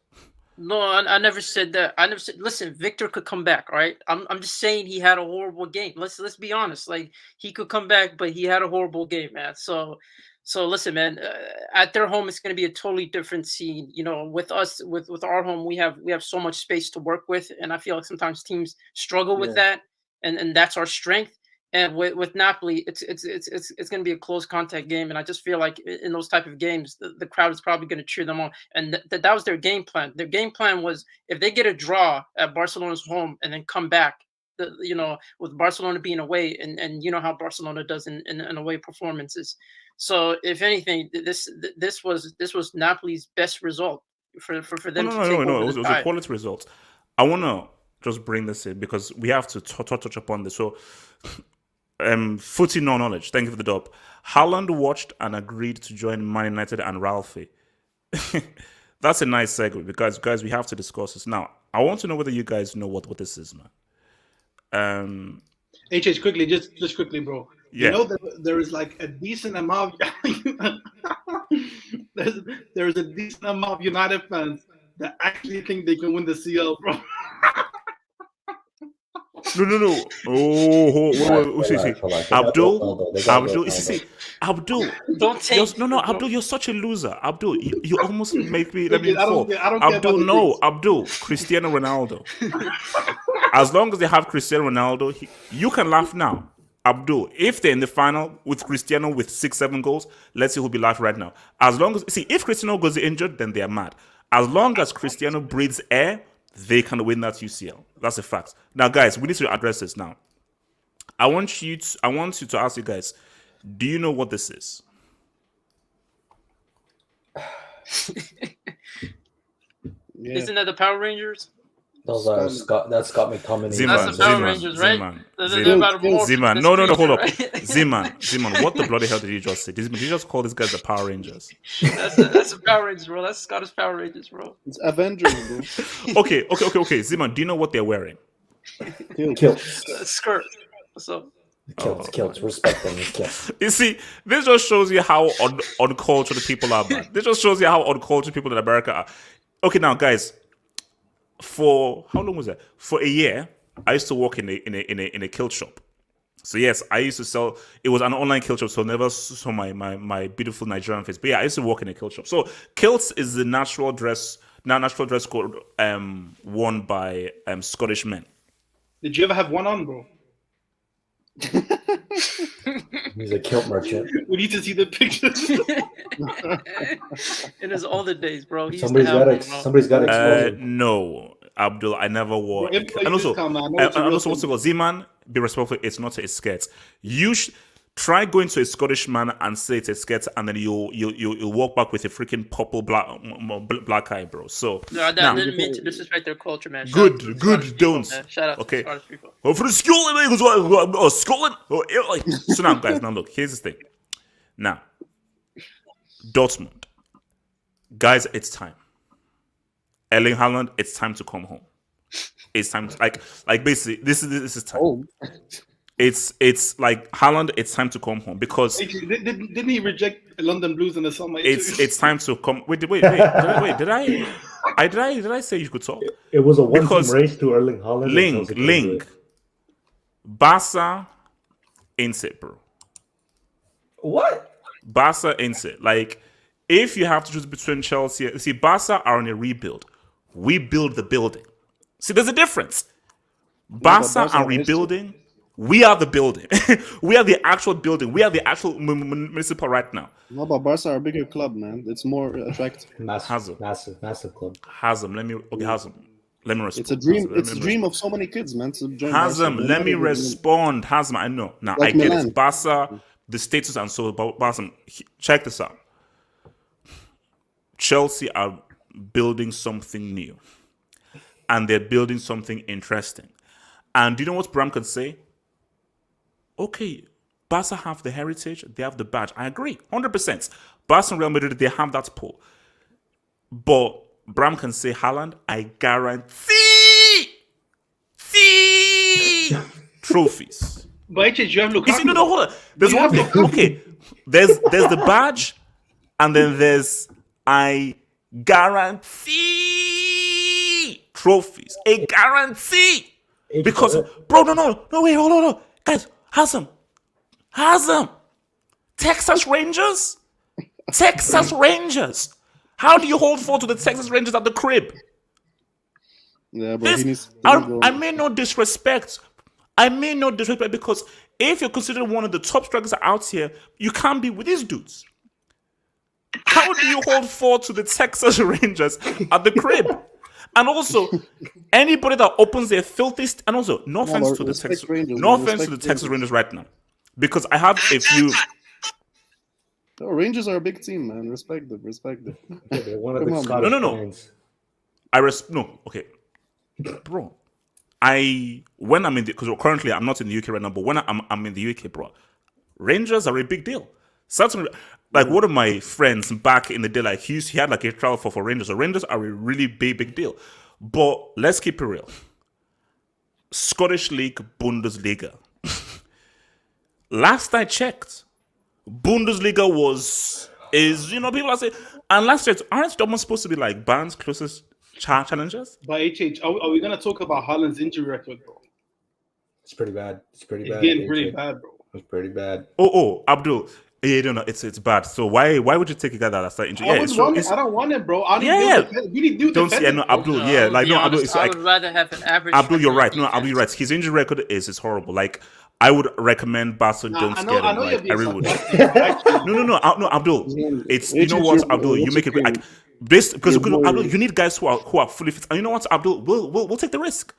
No, I never said that. I never said. Listen, Victor could come back, right? I'm just saying he had a horrible game. Let's be honest. Like, he could come back, but he had a horrible game, man. So listen, man. At their home, it's going to be a totally different scene. With us, with our home, we have so much space to work with, and I feel like sometimes teams struggle with that, and that's our strength. And with Napoli, it's going to be a close contact game, and I just feel like in those type of games, the crowd is probably going to cheer them on, and that was their game plan. Their game plan was if they get a draw at Barcelona's home and then come back, with Barcelona being away, and you know how Barcelona does in away performances. So if anything, this was Napoli's best result for them to take over It was the a tie. quality result. I want to just bring this in because we have to touch upon this. So, footy no knowledge. Thank you for the dub. Haaland watched and agreed to join Man United and Ralphie. That's a nice segue because, guys, we have to discuss this. Now, I want to know whether you guys know what this is, man. HH, quickly, just quickly, bro. Yeah. You know that there is like a decent amount there's a decent amount of United fans that actually think they can win the CL, bro. No. Oh, see. Abdul, see, Abdul. Don't take Abdul, you're such a loser. Abdul, you almost make me let me I fall. don't care about Abdul, the no, things. Abdul, Cristiano Ronaldo. As long as they have Cristiano Ronaldo, you can laugh now. Abdul, if they're in the final with Cristiano with 6-7 goals, let's see who'll be laughing right now. As long as if Cristiano goes injured, then they're mad. As long as Cristiano breathes air, they can win that UCL. That's a fact. Now, guys, we need to address this now. I want you to ask you guys, do you know what this is? Yeah. Isn't that the Power Rangers? Those are that's Scott McTominay. That's the Power Rangers, right? They're about to morph Zeman. this No, hold creature, up. right? Zeman, what the bloody hell did you just say? Did you just call these guys the Power Rangers? That's the Power Rangers, bro. That's Scottish Power Rangers, bro. It's Avengers, bro. Okay. Zeman, do you know what they're wearing? Kilts. Skirt. What's up? Kilts. Respect them. Kilts. You see, this just shows you how uncultured people are, man. This just shows you how uncultured people in America are. Okay, now, guys, for how long was that? For a year, I used to work in a kilt shop. So yes, I used to sell. It was an online kilt shop, so I never saw my beautiful Nigerian face. But yeah, I used to work in a kilt shop. So kilts is the natural dress code worn by Scottish men. Did you ever have one on, bro? He's a kilt merchant. We need to see the pictures. In his older days, bro. He Somebody's got to expose him. No, Abdul, I never wore. Bro, And also, what's it called? Zeman, be respectful. It's not a skirt. You try going to a Scottish man and say it's a skirt, and then you walk back with a freaking purple black eye, bro. So No, I now, didn't mean to disrespect their culture, man. Good, Shout out to good, Scottish people, don't. man. Shout out Okay. to Scottish people. Oh, for the Scotland, Scotland. So now, guys, look. Here's the thing. Now, Dortmund, guys, it's time. Erling Haaland, it's time to come home. It's time to like basically this is time. Oh, It's like Haaland, it's time to come home because Didn't he reject London Blues in the summer? it's time to come. Wait. Did I say you could talk? It was a one-team Because race to Erling Haaland. Link, Barca, ain't it, bro? What? Barca ain't it. Like, if you have to choose between Chelsea, see, Barca are on a rebuild. We build the building. See, there's a difference. Barca Barca are rebuilding. We are the building. We are the actual building. We are the actual municipal right now. no, but Barca are a bigger club, man. It's more attractive. Massive club. Hazem, let me respond. It's a dream. Hazem, It's a dream of so many kids, man. To join Hazem, Barca. let me respond. Hazem, I know. Now, Like I get Milan. it. Barca, the status and so, but Barca, check this out. Chelsea are building something new. And they're building something interesting. And do you know what Bram could say? Okay, Barca have the heritage, they have the badge. I agree, 100%. Barca and Real Madrid, they have that pull. But Bram can say, Haaland, I guarantee trophies. But HH, you have You see, Lukaku. no, hold on. There's one thing. Okay, there's the badge, and then there's I guarantee trophies. A guarantee. Because, bro, no, wait, hold on. Guys, Hazem. Texas Rangers? How do you hold forth to the Texas Rangers at the crib? Yeah, but he needs. I mean no disrespect because if you're considered one of the top strikers out here, you can't be with these dudes. How do you hold forth to the Texas Rangers at the crib? And also, anybody that opens their filthy and also no offense to the Texas Rangers right now, because I have a few. No, Rangers are a big team, man. Respect them. Yeah, they're one of the on, Scottish No. Giants. Okay, bro. When I'm in because currently I'm not in the UK right now, but when I'm in the UK, bro, Rangers are a big deal. Certainly, like one of my friends back in the day, like he had like a trial for Rangers. So Rangers are a really big deal. But let's keep it real. Scottish League, Bundesliga. Last I checked, Bundesliga is people are saying, and last year aren't Dortmund supposed to be like Bayern's closest challengers? But are we gonna talk about Haaland's injury record, bro? It's pretty bad. It's getting pretty bad, bro. It's pretty bad. Oh, Abdul. Yeah, no, it's bad. So why would you take a guy that's like injured? I don't want it, bro. We need to do Abdul. Abdul. I would rather have an average. Abdul, you're right. No, Abdul, you're right. His injury record is horrible. Like I would recommend Barcelona don't scare him. Like I really would. No, Abdul. It's Abdul. You make it like this because Abdul, you need guys who are fully fit. And you know what, Abdul, we'll take the risk,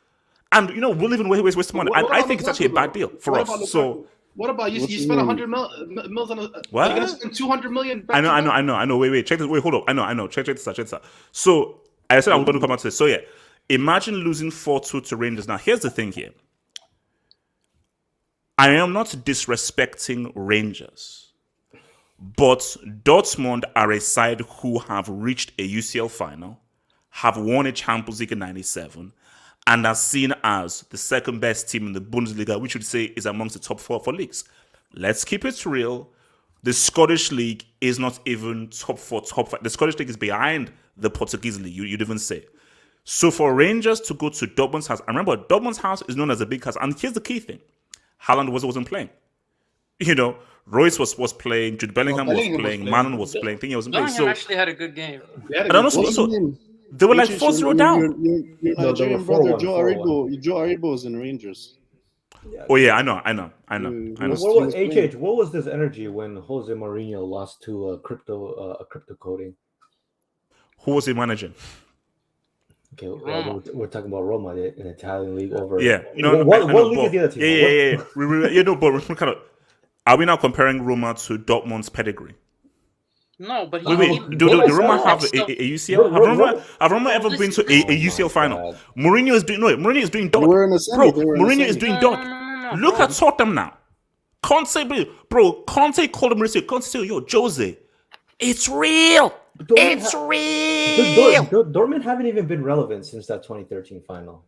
and we'll even waste money. And I think it's actually a bad deal for us. So. What about you? You spent 100 mils on a. What? You're gonna spend 200 million. I know. Wait. Check this. Wait, hold up. I know. Check this out. So I said I'm going to come out to this. So yeah, imagine losing 4-2 to Rangers. Now here's the thing here. I am not disrespecting Rangers, but Dortmund are a side who have reached a UCL final, have won a Champions League in '97. And are seen as the second best team in the Bundesliga, which would say is amongst the top 4 for leagues. Let's keep it real. The Scottish League is not even top 4, top 5. The Scottish League is behind the Portuguese League, you'd even say. So for Rangers to go to Dortmund's house, and remember, Dortmund's house is known as a big house. And here's the key thing. Haaland wasn't playing. Royce was playing, Jude Bellingham was playing, Manon was playing. He wasn't playing. Bellingham actually had a good game. And also they were like 4-0 down. Your Nigerian brother Joe Aribo is in Rangers. Yeah. Oh yeah, I know. What was this energy when Jose Mourinho lost to a crypto coding? Who was he managing? Okay, we're talking about Roma, an Italian league over. Yeah, what league is the other team? Yeah. But kind of. Are we now comparing Roma to Dortmund's pedigree? No, but do Roma have a UCL? Have Roma ever been to a UCL final? Mourinho is doing dot. Mourinho is doing dot. Look at Tottenham now. Conte called him Mauricio. Conte said, "Yo, Jose, it's real. It's real." Dortmund haven't even been relevant since that 2013 final.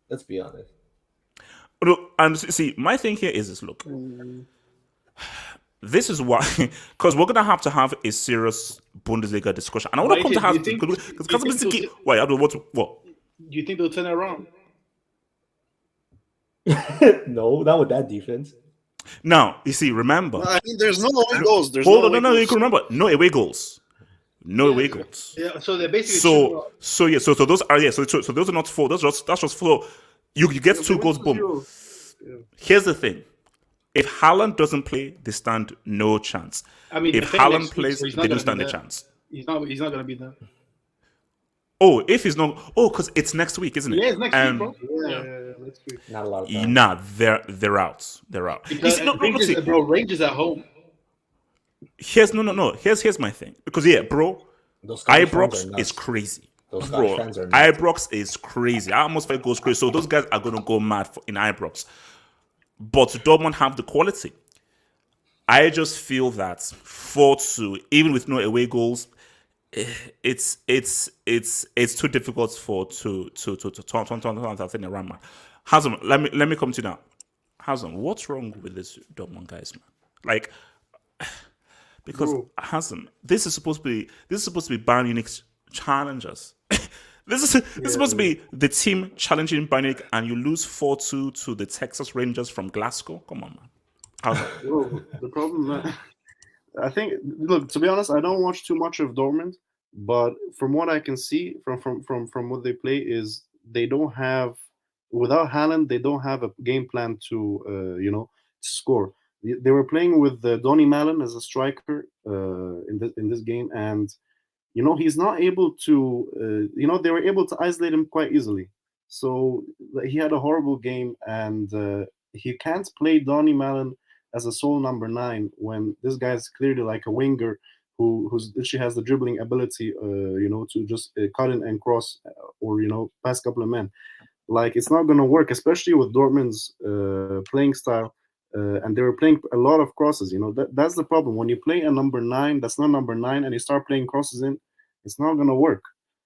Let's be honest. And see, my thing here is this. Look. This is why, because we're gonna have to have a serious Bundesliga discussion, and I want to come to have because wait, I don't what. Do you think they'll turn it around? No, not with that defense. Now you see, remember, I think there's no away goals. You can remember no away goals. Yeah, so they're basically so those are so those are not 4. That's just 4. You get 2 goals, boom. Yeah. Here's the thing. If Haaland doesn't play, they stand no chance. I mean, if Haaland plays, they don't stand a chance. He's not going to be there. Oh, if he's not, because it's next week, isn't it? Yeah, it's next week, bro. Yeah, next week. Not a lot of time. Nah, they're out. They're out. Rangers at home. Here's my thing. Because Ibrox is crazy. Ibrox is crazy. Our atmosphere goes crazy. So those guys are going to go mad in Ibrox. But Dortmund have the quality. I just feel that 4-2, even with no away goals, it's too difficult to turn around, man. Hazem, let me come to you now. Hazem, what's wrong with this Dortmund guys, man? Like, because Hazem, this is supposed to be Bayern Munich's challengers. This is supposed to be the team challenging Bayern Munich, and you lose 4-2 to the Texas Rangers from Glasgow. Come on, man. How's that? The problem, man, I think. Look, to be honest, I don't watch too much of Dortmund, but from what I can see from what they play is they don't have, without Haaland, they don't have a game plan to score. They were playing with Donny Malen as a striker in this game, and he's not able to. They were able to isolate him quite easily. So he had a horrible game, and he can't play Donny Malen as a sole number 9 when this guy is clearly like a winger she has the dribbling ability, to just cut in and cross or pass a couple of men. Like it's not going to work, especially with Dortmund's playing style. And they were playing a lot of crosses. That's the problem. When you play a number 9 that's not number 9 and you start playing crosses in, it's not going to work.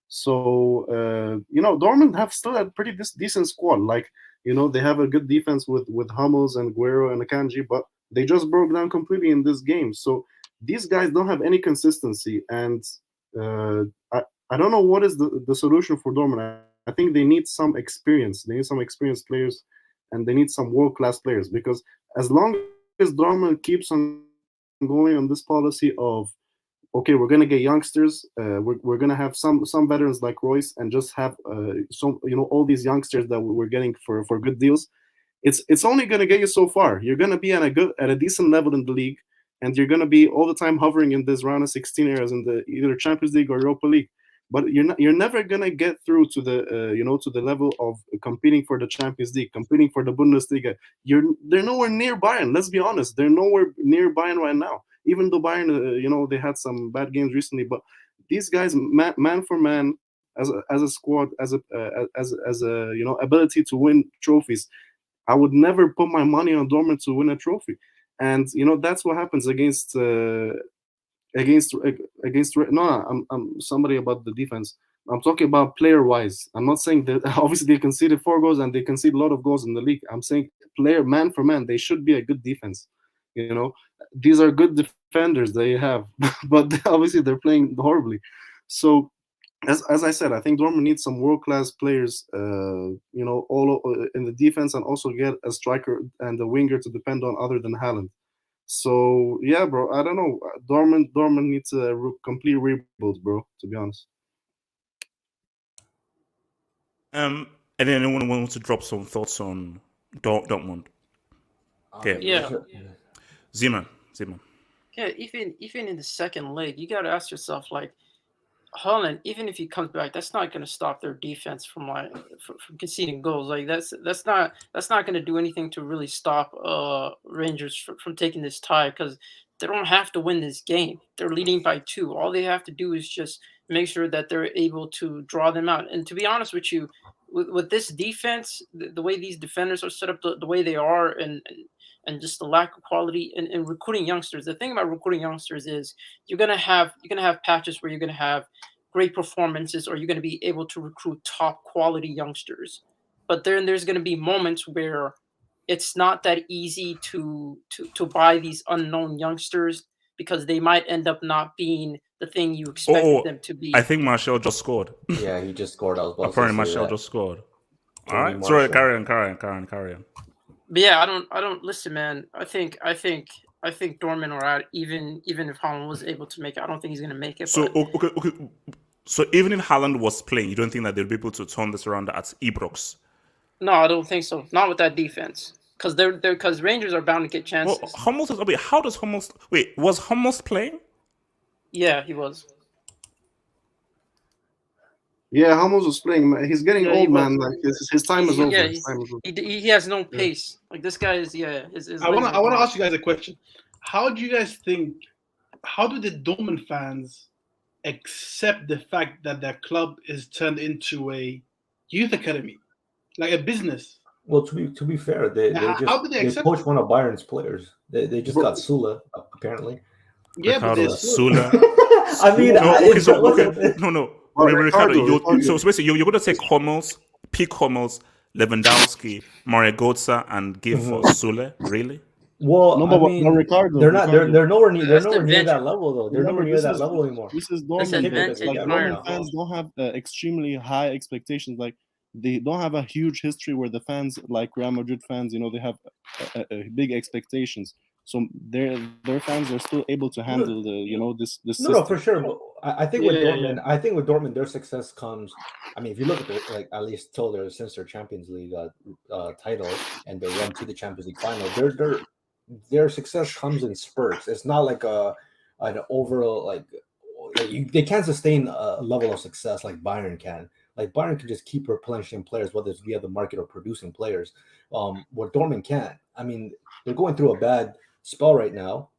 So Dortmund have still a pretty decent squad. Like they have a good defense with Hummels and Guerrero and Akanji, but they just broke down completely in this game. So these guys don't have any consistency, and I don't know what is the solution for Dortmund. I think they need some experience. They need some experienced players, and they need some world-class players, because as long as Dortmund keeps on going on this policy of, okay, we're going to get youngsters, we're going to have some veterans like Royce, and just have all these youngsters that we're getting for good deals, it's only going to get you so far. You're going to be at a decent level in the league, and you're going to be all the time hovering in this round of 16 areas in the either Champions League or Europa League. But you're never going to get through to the to the level of competing for the Champions League, competing for the Bundesliga. They're nowhere near Bayern. Let's be honest, they're nowhere near Bayern right now. Even though Bayern, they had some bad games recently, but these guys, man for man, as a squad, as a ability to win trophies, I would never put my money on Dortmund to win a trophy. And that's what happens against. I'm somebody about the defense. I'm talking about player wise. I'm not saying that obviously they conceded 4 goals and they concede a lot of goals in the league. I'm saying player man for man, they should be a good defense. These are good defenders they have, but obviously they're playing horribly. So as I said, I think Dortmund needs some world-class players, all in the defense, and also get a striker and a winger to depend on other than Haaland. So yeah, bro, I don't know. Dortmund needs a complete rebuild, bro. To be honest. And then anyone wants to drop some thoughts on Dortmund? Okay. Yeah. Zeman. Yeah, even in the second leg, you got to ask yourself, like, Haaland, even if he comes back, that's not going to stop their defense from from conceding goals. Like that's not going to do anything to really stop Rangers from taking this tie, because they don't have to win this game. They're leading by 2. All they have to do is just make sure that they're able to draw them out. And to be honest with you, with this defense, the way these defenders are set up, the way they are, and just the lack of quality and recruiting youngsters. The thing about recruiting youngsters is you're gonna have patches where you're gonna have great performances, or you're gonna be able to recruit top quality youngsters. But then there's gonna be moments where it's not that easy to buy these unknown youngsters, because they might end up not being the thing you expected them to be. I think Martial just scored. Yeah, he just scored. I was about Apparently, to say Martial that. just scored. Tony All right, Martial. sorry, carry on. But yeah, I don't listen, man. I think Dortmund are out. Even if Haaland was able to make it, I don't think he's gonna make it. So but... okay. So even if Haaland was playing, you don't think that they'll be able to turn this around at Ibrox? No, I don't think so. Not with that defense, because Rangers are bound to get chances. Well, Hummels is. Wait, how does Hummels? Wait, was Hummels playing? Yeah, he was. Yeah, Hummels was playing. He's getting old, man. Like his time is over. Yeah, His time is over. he has no pace. Like this guy is. Yeah, I want to ask you guys a question. How do you guys think? How do the Dortmund fans accept the fact that their club is turned into a youth academy, like a business? Well, to be fair, they poached one of Bayern's players. They just got Sula, apparently. Yeah, but Ricardo, Sula. I mean, no. Ricardo, so basically, you're going to take Hummels, pick Hummels, Lewandowski, Mario Götze, and give Sule? Really? Well, no, but Ricardo, they're nowhere near adventure. that level though. They're nowhere near that level anymore. This is That's Dortmund. advantage. Like Bayern. Dortmund fans don't have extremely high expectations. Like they don't have a huge history where the fans, like Real Madrid fans, they have big expectations. So their fans are still able to handle this system. No, for sure. But I think with Dortmund, I think with Dortmund, their success comes. I mean, if you look at at least till since their Champions League title and their run to the Champions League final, their success comes in spurts. It's not like an overall they can't sustain a level of success like Bayern can. Like Bayern can just keep replenishing players, whether it's via the market or producing players. What Dortmund can't. I mean, they're going through a bad spell right now,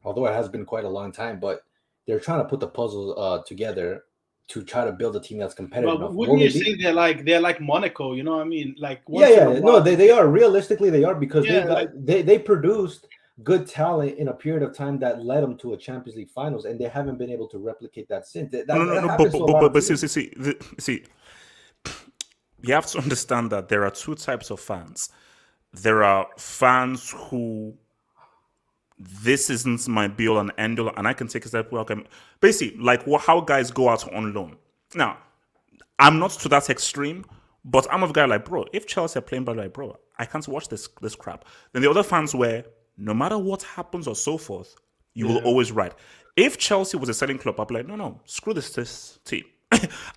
although it has been quite a long time. But they're trying to put the puzzle together to try to build a team that's competitive. But wouldn't you say they're like Monaco? You know what I mean? Like no, they are. Realistically, they are because Yeah, they produced good talent in a period of time that led them to a Champions League finals, and they haven't been able to replicate that since. That happens to a lot of But teams. see, you have to understand that there are two types of fans. There are fans who this isn't my be all and end all, and I can take a step back. Basically, like how guys go out on loan. Now, I'm not to that extreme, but I'm a guy like, bro, if Chelsea are playing bad, like, bro, I can't watch this crap. Then the other fans where no matter what happens or so forth, you will always ride. If Chelsea was a selling club, I'd be like, no, screw this team.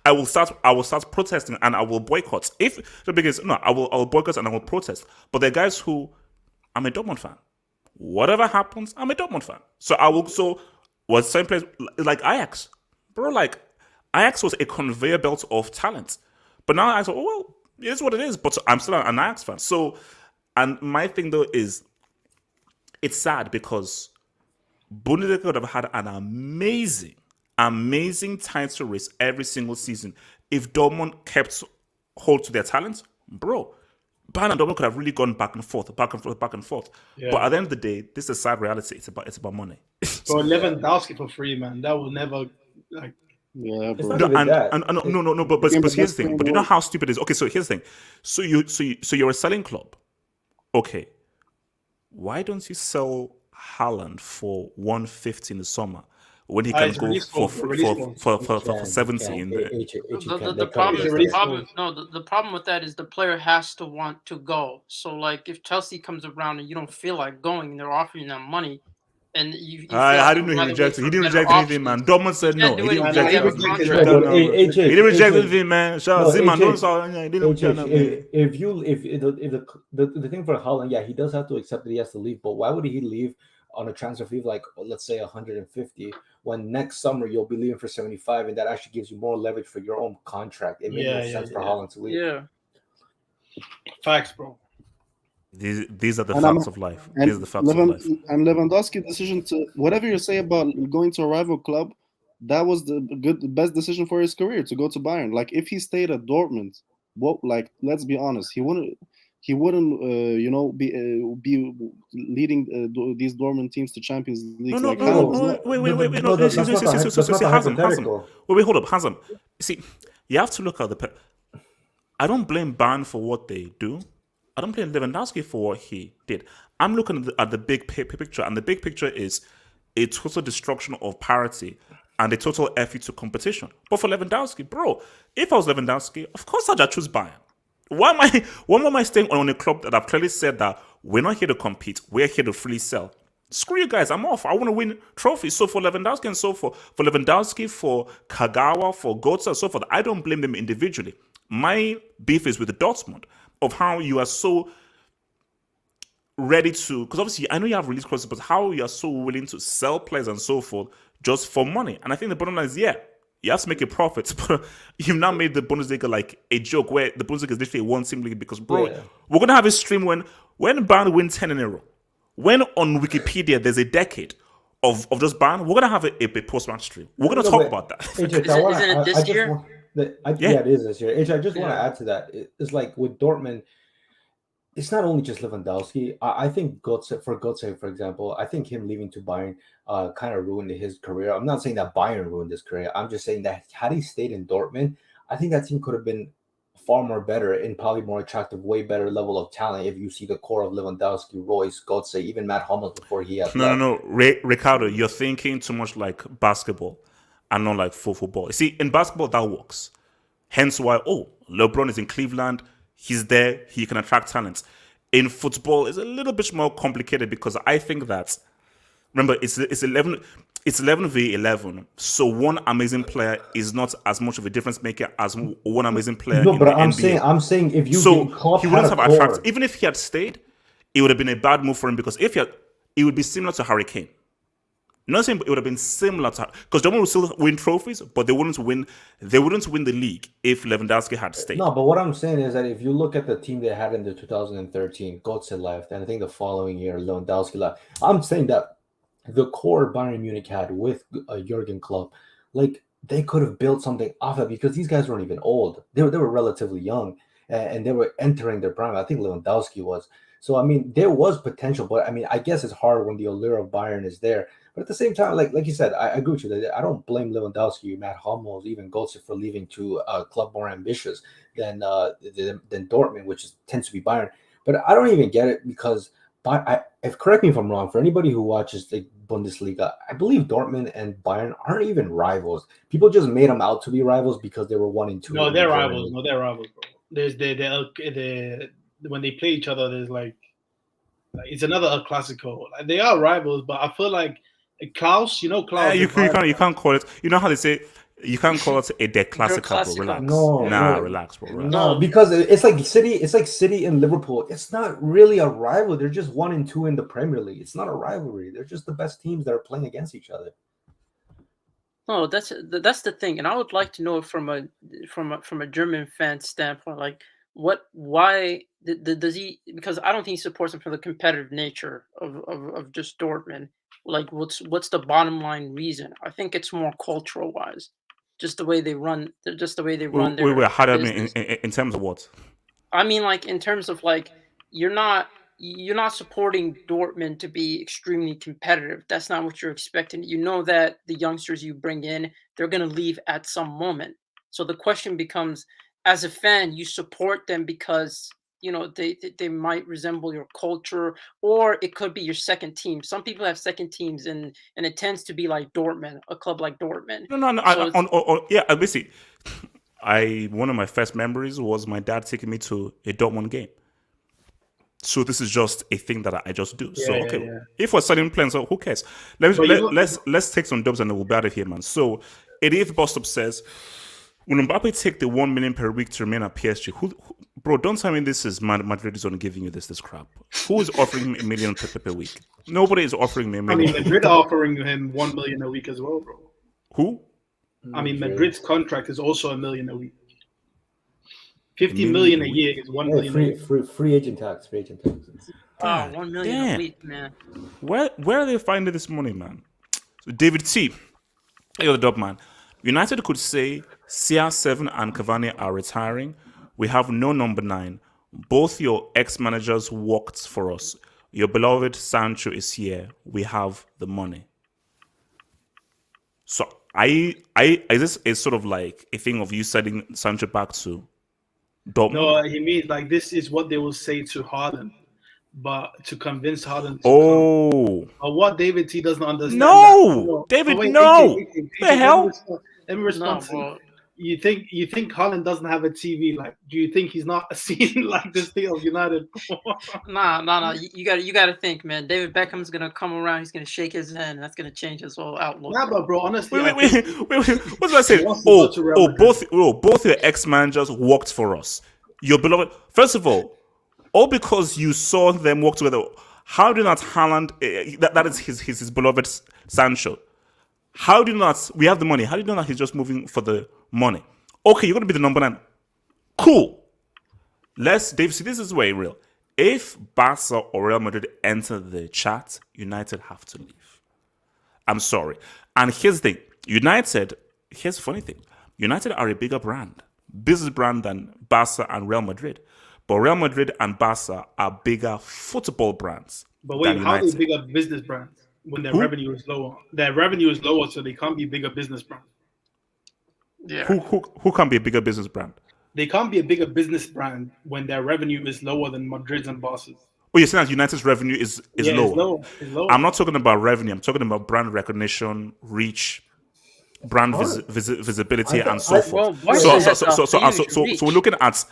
I will start protesting and I will boycott. If the biggest I will boycott and I will protest. But there are guys who I'm a Dortmund fan. Whatever happens, I'm a Dortmund fan. So I will was same place like Ajax. Bro, like Ajax was a conveyor belt of talent. But now I thought, well, it is what it is, but I'm still an Ajax fan. So, and my thing though is it's sad because Bundesliga would have had an amazing title race every single season if Dortmund kept hold to their talents, bro. Bayern and Dortmund could have really gone back and forth. But at the end of the day, this is a sad reality. It's about money. For Lewandowski for free, man, that will never like. Yeah, It's bro. not No, even that. no. But here's the thing. But you know how stupid it is. Okay, so here's the thing. So you're a selling club. Okay, why don't you sell Haaland for 150 in the summer when he can it's go release for clause. 70 in the The problem with that is the player has to want to go. So like if Chelsea comes around and you don't feel like going, and they're offering them money, and you feel I like didn't know you'd he rather rejected. wait He for didn't better reject anything, man. options. Dortmund said You can't no. do He didn't anything reject without anything. a Yeah, contract. He didn't reject anything, man. No, Zima, AJ, he didn't reject nothing. if the thing for Haaland, yeah, he does have to accept that he has to leave, but why would he leave on a transfer fee of like let's say 150 when next summer you'll be leaving for 75, and that actually gives you more leverage for your own contract? It makes no sense for Haaland to leave. Yeah. Facts, bro. These are the And facts of life. These are the facts of life. And Lewandowski's decision to whatever you say about going to a rival club, that was the best decision for his career to go to Bayern. Like if he stayed at Dortmund, let's be honest, he wouldn't be leading these Dortmund teams to Champions League. No, wait. That's not the hypothetical. Wait, hold up, Hazem. See, you have to look at I don't blame Bayern for what they do. I don't blame Lewandowski for what he did. I'm looking at the big picture, and the big picture is a total destruction of parity and a total effort to competition. But for Lewandowski, bro, if I was Lewandowski, of course I'd choose Bayern. Why am I staying on a club that I've clearly said that we're not here to compete, we're here to freely sell? Screw you guys, I'm off. I want to win trophies. So for Lewandowski and so forth, for Lewandowski, for Kagawa, for Götze and so forth, I don't blame them individually. My beef is with the Dortmund of how you are so ready to, because obviously I know you have release clauses, but how you are so willing to sell players and so forth just for money. And I think the bottom line is, yeah, you have to make a profit, but you've now made the Bundesliga like a joke where the Bundesliga is literally one team league because, bro, we're going to have a stream when Bayern win 10 in a row. When on Wikipedia there's a decade of just Bayern, we're going to have a post-match stream. We're going to talk about that. AJ, Isn't it this year? Yeah, it is this year. AJ, I just want to add to that. It's like with Dortmund, it's not only just Lewandowski. I think Götze, for example, I think him leaving to Bayern kind of ruined his career. I'm not saying that Bayern ruined his career. I'm just saying that had he stayed in Dortmund, I think that team could have been far more better and probably more attractive, way better level of talent if you see the core of Lewandowski, Royce, Götze, even Matt Hummels before he had No. Ricardo, you're thinking too much like basketball and not like football. You see, in basketball, that works. Hence why, LeBron is in Cleveland. He's there. He can attract talent. In football, it's a little bit more complicated because I think that, remember, it's 11v11. So one amazing player is not as much of a difference maker as one amazing player. No, in but the I'm NBA. saying if you So get caught he wouldn't have core, attracted. Even if he had stayed, it would have been a bad move for him because if he had, it would be similar to Hurricane. Not saying it would have been similar to, because Dortmund would still win trophies, but they wouldn't win the league if Lewandowski had stayed. No, but what I'm saying is that if you look at the team they had in the 2013, Götze left, and I think the following year Lewandowski left. I'm saying that the core Bayern Munich had with Jurgen Klopp, like they could have built something off of, because these guys weren't even old. They were relatively young, and they were entering their prime. I think Lewandowski was. So I mean, there was potential, but I mean, I guess it's hard when the allure of Bayern is there. But at the same time, like you said, I agree with you. I don't blame Lewandowski, Matt Hummels, even Götze for leaving to a club more ambitious than Dortmund, which tends to be Bayern. But I don't even get it, because correct me if I'm wrong. For anybody who watches the Bundesliga, I believe Dortmund and Bayern aren't even rivals. People just made them out to be rivals because they were 1 and 2. No, they're rivals. No, they're rivals, bro. There's the when they play each other, there's like it's another El Clasico. Like, they are rivals, but I feel like Klaus, Klaus. You can't call it. You know how they say you can't call it a De Clasico, bro. Relax. No. Relax, bro. Relax. No, because it's like City and Liverpool. It's not really a rival. They're just 1 and 2 in the Premier League. It's not a rivalry. They're just the best teams that are playing against each other. No, that's the thing, and I would like to know from a German fan standpoint, like why does he? Because I don't think he supports them for the competitive nature of just Dortmund. Like, what's the bottom line reason? I think it's more cultural wise, just the way they run. Just the way they run their Wait, how do you business. mean in terms of what? I mean, like in terms of like you're not supporting Dortmund to be extremely competitive. That's not what you're expecting. You know that the youngsters you bring in, they're going to leave at some moment. So the question becomes, as a fan, you support them because they might resemble your culture, or it could be your second team. Some people have second teams, and it tends to be like Dortmund, a club like Dortmund. No. So Basically, one of my first memories was my dad taking me to a Dortmund game. So this is just a thing that I just do. So okay, if we're selling plans, so who cares? Let's take some dubs and we'll be out of here, man. So 88th bus stop says, will Mbappe take the 1 million per week to remain at PSG? Who bro? Don't tell me this is Madrid is only giving you this crap. Who is offering him $1 million per week? Nobody is offering me $1 million. I mean, Madrid are offering him 1 million a week as well, bro. Who? I mean, Madrid's contract is also $1 million a week. 50 million a year is 1 million. Free agent tax. Oh, 1 million a week, man. Where are they finding this money, man? So David T, you're the dub man. United could say CR7 and Cavani are retiring. We have no number 9. Both your ex-managers worked for us. Your beloved Sancho is here. We have the money. So is this a sort of like a thing of you sending Sancho back to Dortmund? No, he means like this is what they will say to Haaland, but to convince Haaland. But what David T doesn't understand. No, David, no. AJ, the hell? Let me respond. No, you think Haaland doesn't have a TV? Like, do you think he's not seen like this thing of United? Nah. You got to think, man. David Beckham's gonna come around. He's gonna shake his hand, and that's gonna change his whole outlook. Nah, but bro, honestly, wait. What did I say? Both your ex-managers worked for us. Your beloved. First of all because you saw them work together. How do not Haaland? That is his beloved Sancho. How do you not? We have the money. How do you know that he's just moving for the money? Okay, you're gonna be the number 9. Cool. Dave, see, this is way real. If Barca or Real Madrid enter the chat, United have to leave. I'm sorry. And here's the thing. Here's the funny thing. United are a bigger business brand than Barca and Real Madrid. But Real Madrid and Barca are bigger football brands. But wait, how are they bigger business brands when their revenue is lower? Their revenue is lower, so they can't be bigger business brands. Yeah. Who can be a bigger business brand? They can't be a bigger business brand when their revenue is lower than Madrid's and Barca's. Oh, you're saying that United's revenue is lower? It's lower. I'm not talking about revenue. I'm talking about brand recognition, reach, brand visibility, and so forth. So we're looking at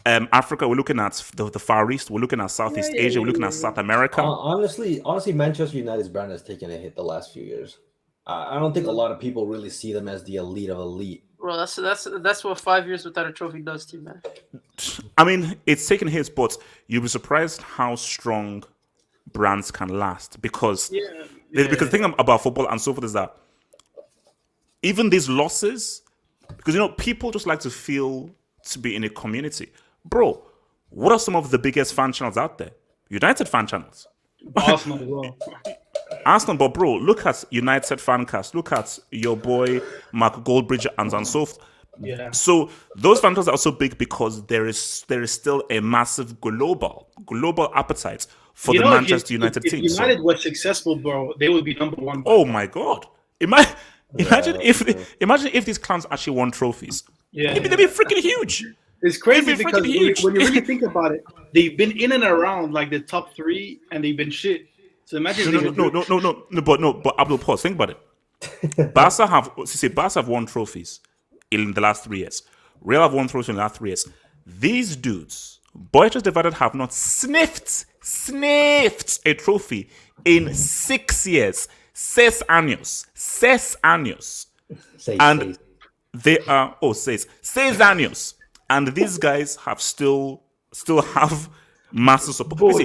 Africa. We're looking at the Far East. We're looking at Southeast Asia. We're looking at South America. Honestly, Manchester United's brand has taken a hit the last few years. I don't think a lot of people really see them as the elite of elite. Well, that's what 5 years without a trophy does to you, man. I mean, it's taken hits, but you'll be surprised how strong brands can last because Yeah. because the thing about football and so forth is that even these losses, because people just like to feel to be in a community. Bro, what are some of the biggest fan channels out there? United fan channels. Arsenal as well. Arsenal, but bro, look at United Fancast. Look at your boy Mark Goldbridge and so forth. Yeah. So those fan channels are also big because there is still a massive global appetite for the Manchester United if team. United were successful, bro, they would be number one. Oh my god! Imagine if these clowns actually won trophies. Yeah. They'd be freaking huge. It's crazy It'd be because freaking huge. when you really think about it, they've been in and around like the top three, and they've been shit. So imagine But Abdul, pause. Think about it. Barca have won trophies in the last 3 years. Real have won trophies in the last 3 years. These dudes, Boychus Divided, have not sniffed a trophy in 6 years. 6 años. And they are 6 años. And these guys have still have massive support.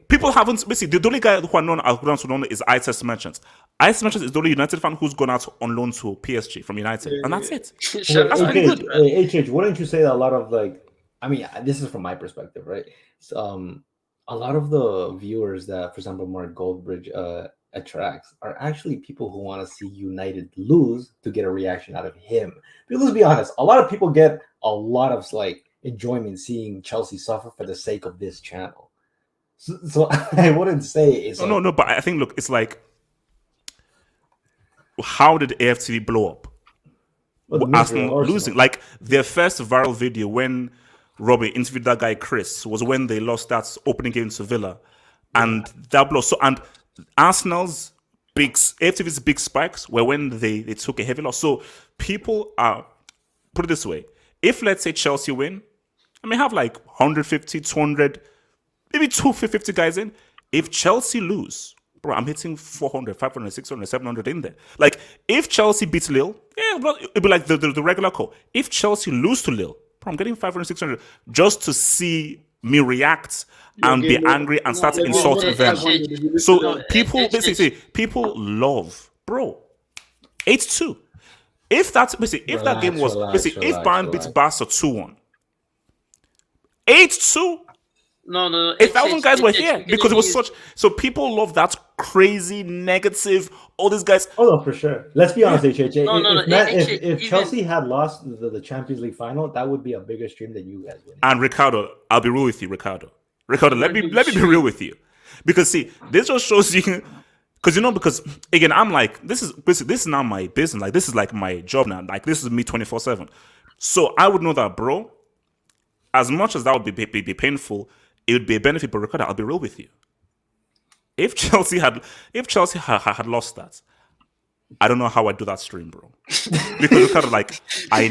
People haven't basically the only guy who are known as grounds known is Isis Merchants. Isis Merchants is the only United fan who's gone out on loan to PSG from United, and that's it. That's pretty good, man. HH, wouldn't you say that a lot of this is from my perspective, right? So, a lot of the viewers that, for example, Mark Goldbridge attracts are actually people who want to see United lose to get a reaction out of him. Because let's be honest, a lot of people get a lot of enjoyment seeing Chelsea suffer for the sake of this channel. So I wouldn't say it's no, but I think it's like, how did AFTV blow up? Arsenal losing. Like their first viral video when Robbie interviewed that guy Chris was when they lost that opening game to Villa, and that blow. So and Arsenal's AFTV's big spikes were when they took a heavy loss. So people are, put it this way, if let's say Chelsea win, I may have like 150, 200. Maybe 250 guys in. If Chelsea lose, bro, I'm hitting 400, 500, 600, 700 in there. Like, if Chelsea beats Lille, it'd be like the regular call. If Chelsea lose to Lille, bro, I'm getting 500, 600 just to see me react and be angry and start insulting them. So people love, bro, 8-2. If that game was, if Bayern beats Barca 2-1, 8-2, No. 1,000 guys were here because it was such. So people love that crazy negative. All these guys. Oh no, for sure. Let's be honest, HH. If even Chelsea had lost the Champions League final, that would be a bigger stream than you guys winning. And Ricardo, I'll be real with you, Ricardo, let me be real with you, because see, this just shows you. Because again, I'm like, this is now my business. Like this is like my job now. Like this is me 24/7. So I would know that, bro. As much as that would be painful, it would be a benefit. But Ricardo, I'll be real with you. If Chelsea had lost that, I don't know how I'd do that stream, bro. Because Ricardo, I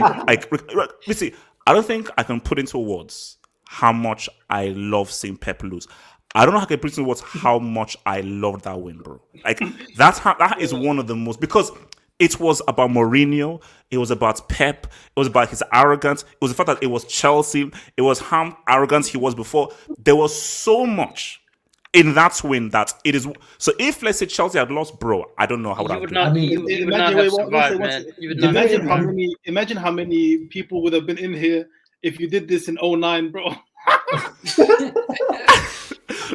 don't think I can put into words how much I love seeing Pep lose. I don't know how I can put into words how much I love that win, bro. Like that is one of the most, because it was about Mourinho, it was about Pep, it was about his arrogance, it was the fact that it was Chelsea, it was how arrogant he was before. There was so much in that win that it is. So if let's say Chelsea had lost, bro, I don't know how you would not have survived, man. Imagine how many people would have been in here if you did this in 2009, bro.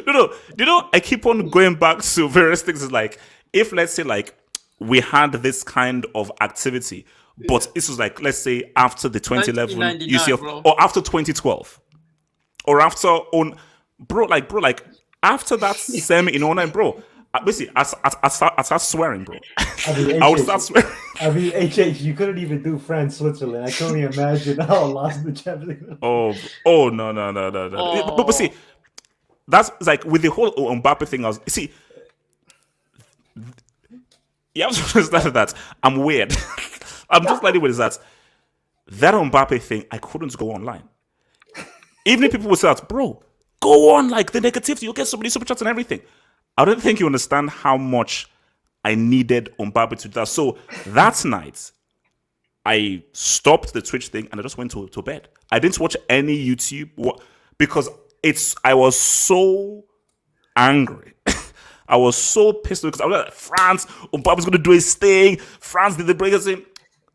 No, I keep on going back to various things. It's like, if let's say like we had this kind of activity, but this was like, let's say after the 2011 UCL, or after 2012, or after after that semi in 2009, bro. Basically, I start swearing, bro. I would start swearing. HH, you couldn't even do France, Switzerland. I can only imagine how I lost the Champions League. Oh no. Oh. But see, that's like with the whole Mbappe thing. You have to understand that I'm weird. I'm just like with that Mbappe thing. I couldn't go online. Even if people would say that, bro, go on, like the negativity, you'll get so many super chats and everything. I don't think you understand how much I needed Mbappe to do that. So that night, I stopped the Twitch thing and I just went to bed. I didn't watch any YouTube because I was so angry I was so pissed because I was like, France, Mbappe's going to do his thing. France did the breakers thing.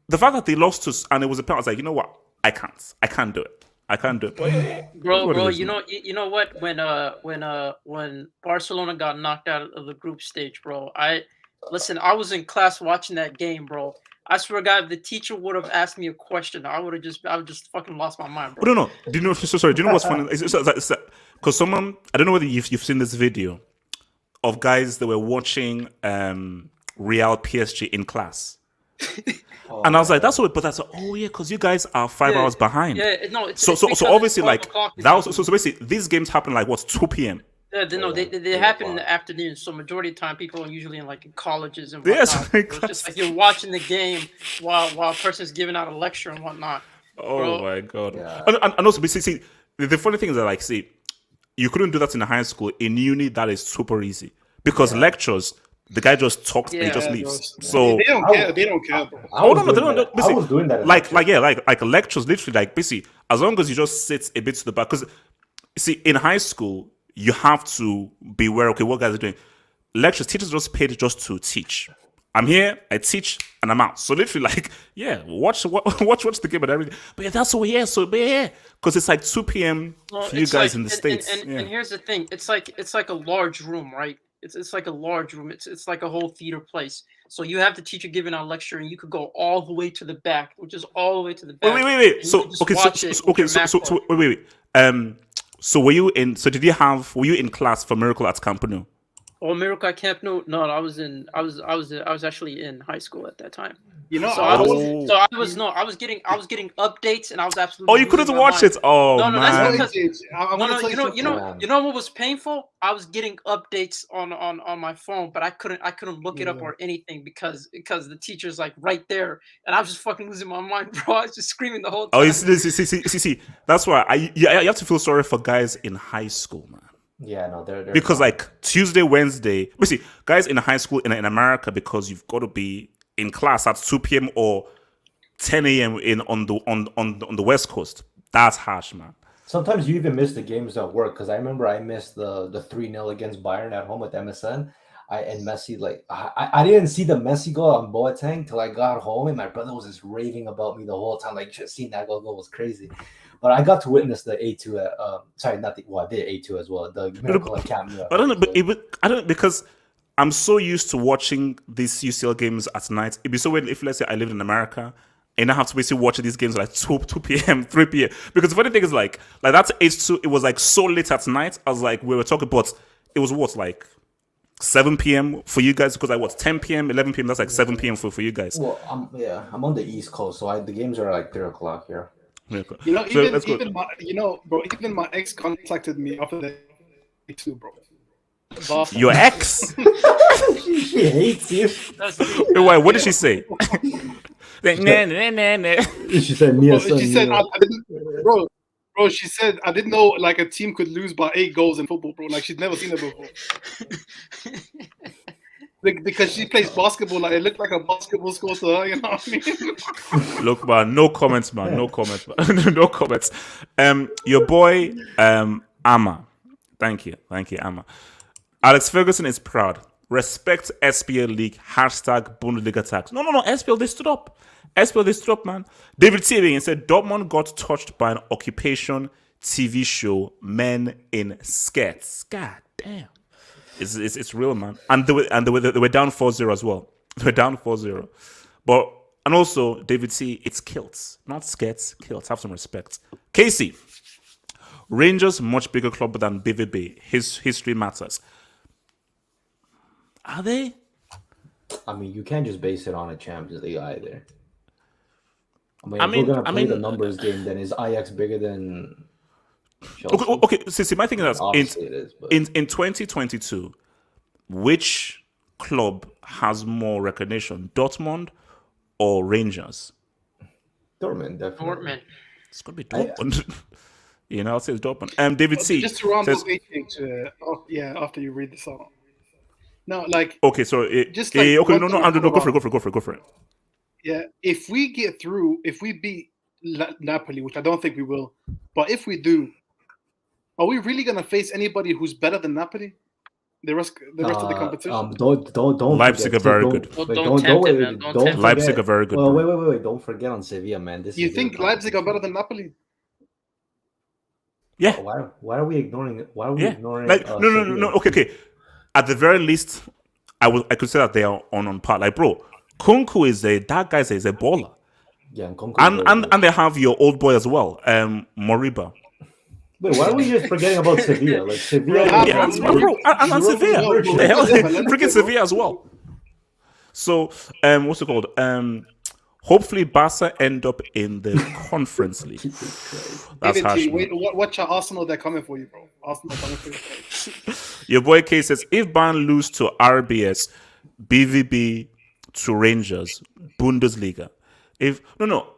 The fact that they lost to, and it was a penalty, I was like, you know what? I can't do it. I can't do it. But Bro, you know what? When Barcelona got knocked out of the group stage, bro, I was in class watching that game, bro. I swear to God, if the teacher would have asked me a question, I would just fucking lost my mind, bro. No. Do you know? So sorry. Do you know what's funny? Because someone, I don't know whether you've seen this video of guys that were watching Real PSG in class. And I was like, that's what. But that's oh yeah, because you guys are 5 hours behind. Yeah, no. It's So because obviously it's like 12 o'clock that was so basically these games happen like what 2 p.m. Yeah, they happen in the afternoon. So majority of the time, people are usually in colleges and Yes, whatnot. So it's just like you're watching the game while a person's giving out a lecture and whatnot. Oh Bro. my god! Yeah. And also, see, the funny thing is that like, see, you couldn't do that in high school. In uni, that is super easy because lectures, the guy just talks and he just leaves. So They don't care. They don't care, bro. I was no, they doing don't. that. I was doing that. in Like lectures, literally, like basically, as long as you just sit a bit to the back. Because see, in high school, you have to be aware. Okay, what guys are doing? Lectures, teachers just paid just to teach. I'm here, I teach, and I'm out. So literally, like, yeah, watch the game and everything. But yeah, that's what because it's like 2 p.m. for you guys in the States. And here's the thing: it's like a large room, right? It's like a large room. It's like a whole theater place. So you have the teacher giving a lecture, and you could go all the way to the back, which is all the way to the back. Wait. So wait. So were you in? So were you in class for Miracle at Camp Nou? Oh, Miracle at Camp Nou? No, I was actually in high school at that time. You know, So I I was was getting updates, and I was absolutely. Oh, you couldn't losing my watch mind. it. Oh No, that's man. because I'm No, gonna tell you something. you know what was painful? I was getting updates on my phone, but I couldn't look it up or anything because the teacher's like right there, and I was just fucking losing my mind, bro. I was just screaming the whole time. Oh, you see. That's why you have to feel sorry for guys in high school, man. Yeah, no, they're Because like Tuesday, Wednesday, see, guys in high school in America, because you've got to be in class at 2 p.m. or 10 a.m. on the West Coast. That's harsh, man. Sometimes you even miss the games at work because I remember I missed the 3-0 against Bayern at home with MSN. And Messi, like I didn't see the Messi goal on Boateng till I got home, and my brother was just raving about me the whole time. Like just seeing that goal was crazy. But I got to witness the A2 at I did A2 as well. The Miracle at Camp Nou. I don't know, I don't because I'm so used to watching these UCL games at night. It'd be so weird if, let's say, I lived in America and I have to basically watch these games like 2 p.m., 3 p.m. Because the funny thing is, like that's H2. It was like so late at night. I was like, we were talking, but it was what, like 7 p.m. for you guys? Because I was 10 p.m., 11 p.m. That's like 7 p.m. for you guys. Well, I'm on the East Coast, so the games are like 3 o'clock here. You know, even my ex contacted me after the A2, bro. Your ex? She hates you. Wait, what did she say? Like, She said, She said, bro, she said, I didn't know like a team could lose by 8 goals in football, bro. Like she'd never seen it before. Because she plays basketball, like it looked like a basketball score to her, you know what I mean? Look, man, no comments, man. No comments. Your boy, Amma. Thank you, Amma. Alex Ferguson is proud. Respect SPL League. Hashtag Bundesliga tax. No. SPL, they stood up, man. David T. said Dortmund got touched by an occupation TV show, Men in Skirts. God damn. It's real, man. And they were down 4-0 as well. They were down 4-0. But, and also, David C., it's kilts. Not skirts, kilts. Have some respect. Casey. Rangers, much bigger club than BVB. His history matters. Are they? I mean, you can't just base it on a Champions League either. I mean, if we're going to play the numbers game, then is Ajax bigger than Chelsea? Okay. See, my thing is Obviously it is, but... in 2022, which club has more recognition, Dortmund or Rangers? Dortmund, definitely. Dortmund. It's going to be Dortmund. I'll say it's Dortmund. David C. Just to round says, up after you read this out. No, like... Okay, so... Go for it. Yeah, if we get through, if we beat Napoli, which I don't think we will, but if we do, are we really going to face anybody who's better than Napoli? the rest of the competition. Don't Leipzig forget, are very don't- good. Well, wait, don't tempt it, man. Don't tempt it. Leipzig are very good, Well, bro. wait. Don't forget on Sevilla, man. This You is their think Leipzig are better competition. than Napoli? Yeah, Why are we ignoring it? Why are we yeah. ignoring? Like no. Sevilla? Okay. At the very least, I could say that they are on par. Like, bro, Kunku is that guy is a baller, Yeah, and Kunku is and very and good. and they have your old boy as well, Moriba. Wait, why are we just forgetting about Sevilla? Like Sevilla, Yeah, Yeah, bro, that's bro, and Sevilla, bro, the hell, Valencia, bro. freaking Sevilla as well. So, what's it called? Hopefully, Barca end up in the Conference League. That's Give it to harsh. you. Man. Wait, watch out, Arsenal. They're coming for you, bro. Arsenal coming for you. Your boy K says if Bayern lose to RBS, BVB to Rangers, Bundesliga. If no,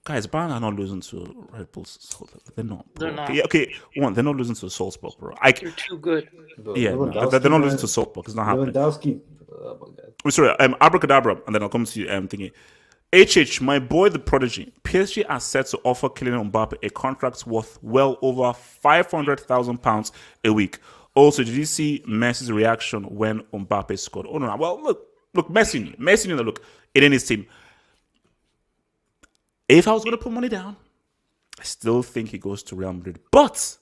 guys, Bayern are not losing to Red Bulls. They're not. Bro. They're not. Okay, one, they're not losing to Salzburg, bro. You're too good. Yeah, no, Lewandowski, they're not losing man. to Salzburg. It's not happening. Lewandowski. Oh my god. Oh, sorry, abracadabra, and then I'll come to you. Thingy. HH, my boy, the prodigy. PSG are set to offer Kylian Mbappe a contract worth well over £500,000 a week. Also, did you see Messi's reaction when Mbappe scored? Oh no! Well, look, Messi knew that. Look, it in his team. If I was going to put money down, I still think he goes to Real Madrid. But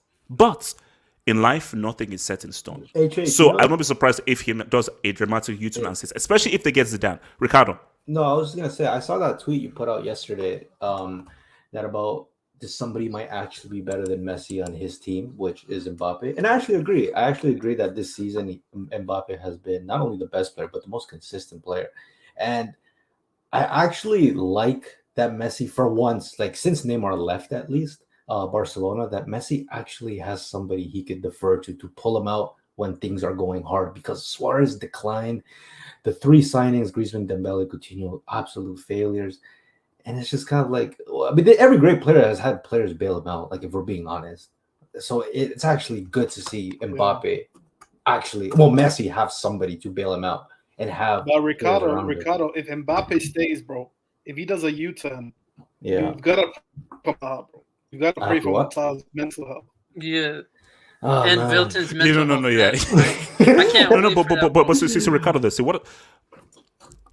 in life, nothing is set in stone. So I won't be surprised if he does a dramatic U-turn and says, especially if they get Zidane. Ricardo. No, I was just gonna say I saw that tweet you put out yesterday. That about somebody might actually be better than Messi on his team, which is Mbappe. And I actually agree. That this season Mbappe has been not only the best player but the most consistent player. And I actually like that Messi for once, like since Neymar left at least Barcelona, that Messi actually has somebody he could defer to pull him out when things are going hard, because Suarez declined. The three signings, Griezmann, Dembele, Coutinho, absolute failures. And it's just kind of like, I mean, every great player has had players bail him out, like if we're being honest. So it's actually good to see Mbappe Messi have somebody to bail him out and have. But Ricardo, if Mbappe stays, bro, if he does a U-turn, you've got to pray for bro. You got to pray for Matt's mental health. Yeah. Oh, And man. Vilton's mental No, health. yeah. I can't. But see, Ricardo, this. See what?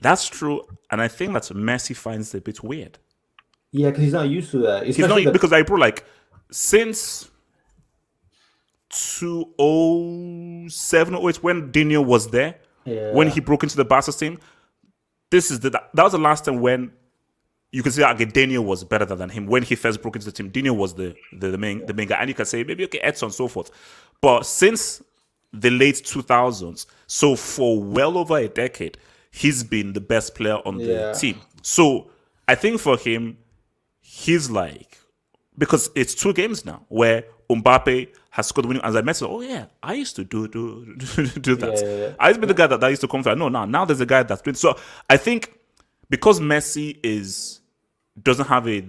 That's true, and I think that Messi finds it a bit weird. Yeah, because he's not used to that. He's not because bro, like since 2007 or 08 when Dino was there, when he broke into the Barca team, that was the last time when you can say okay, Daniel was better than him when he first broke into the team. Daniel was the main guy, and you can say maybe okay, Edson, so forth. But since the late 2000s, so for well over a decade, he's been the best player on the team. So I think for him, he's like, because it's 2 games now where Mbappe has scored winning. As I mentioned, oh yeah, I used to do that. Yeah. I used to be the guy that used to come for. No, now there's a guy that's doing. So I think because Messi doesn't have a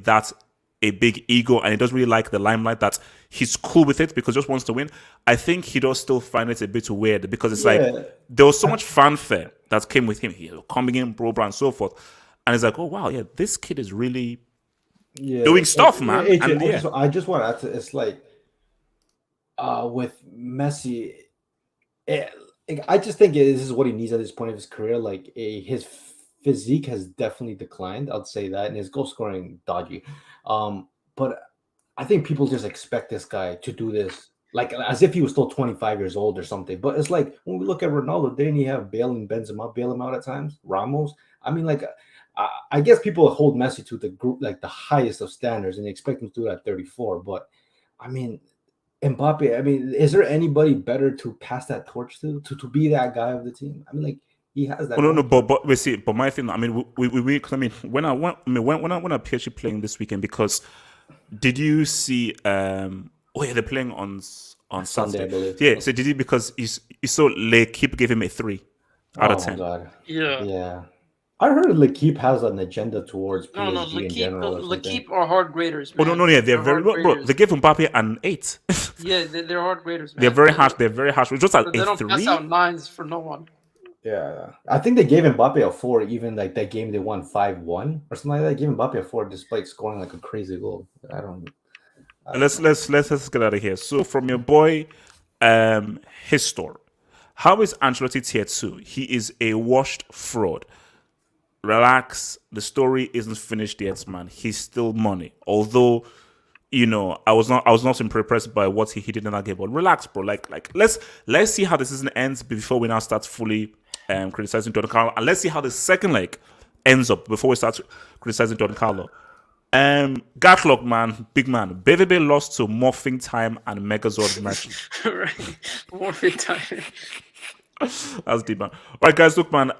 big ego and he doesn't really like the limelight, that he's cool with it because he just wants to win. I think he does still find it a bit weird because it's like there was so much fanfare that came with him. He coming in, bro, and so forth. And it's like, oh wow, yeah, this kid is really doing stuff, man. I just want to add to it's like with Messi, I just think this is what he needs at this point of his career. Like his physique has definitely declined. I'll say that, and his goal scoring dodgy. But I think people just expect this guy to do this like as if he was still 25 years old or something. But it's like when we look at Ronaldo, didn't he have bail him out at times? Ramos. I mean, like I guess people hold Messi to the group like the highest of standards and they expect him to do it at 34. But I mean, Mbappe. I mean, is there anybody better to pass that torch to be that guy of the team? I mean, like. He has that. No, but we see. But my thing, I mean, we I mean, when I PSG playing this weekend, because did you see? Oh yeah, they're playing on Saturday. I believe. Yeah. So did you because you saw L'Equipe gave him a 3 out of 10. God. Yeah. I heard L'Equipe has an agenda towards PSG No, in general. L'Equipe are hard graders, Oh man. no, yeah, they're very hard bro. graders. They gave Mbappe an 8. Yeah, they're hard graders, man. They're very harsh. Just at They a don't 3. pass out 9s for no one. Yeah, I think they gave Mbappe a 4. Even like that game they won 5-1 or something like that. They gave Mbappe a 4 despite scoring like a crazy goal. Let's get out of here. So from your boy, Histor, How is Ancelotti tier 2? He is a washed fraud. Relax. The story isn't finished yet, man. He's still money. Although, I was not impressed by what he did in that game. But relax, bro. Like let's see how the season ends before we now start fully criticizing Don Carlo, and let's see how the second leg ends up before we start criticizing Don Carlo. Gatlock, man, big man. BVB lost to Morphing Time and Megazord Magic. Right. Morphing Time. That's deep, man. All right, guys, look, man.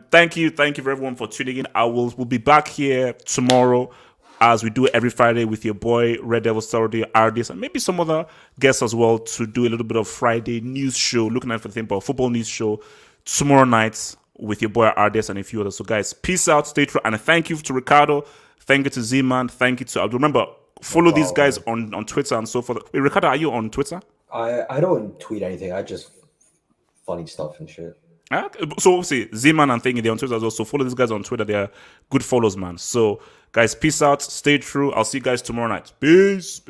Thank you for everyone for tuning in. We'll be back here tomorrow, as we do every Friday, with your boy Red Devil Saturday, RDS, and maybe some other guests as well, to do a little bit of Friday news show, looking at the football news show tomorrow night with your boy RDS and a few others. So, guys, peace out, stay true, and thank you to Ricardo, thank you to Z-Man, thank you to Abdul. Remember, follow these guys on Twitter and so forth. Wait, Ricardo, are you on Twitter? I don't tweet anything. I just funny stuff and shit. So obviously Z-Man and Thingy, they're on Twitter as well. So follow these guys on Twitter. They're good follows, man. So guys, peace out. Stay true. I'll see you guys tomorrow night. Peace.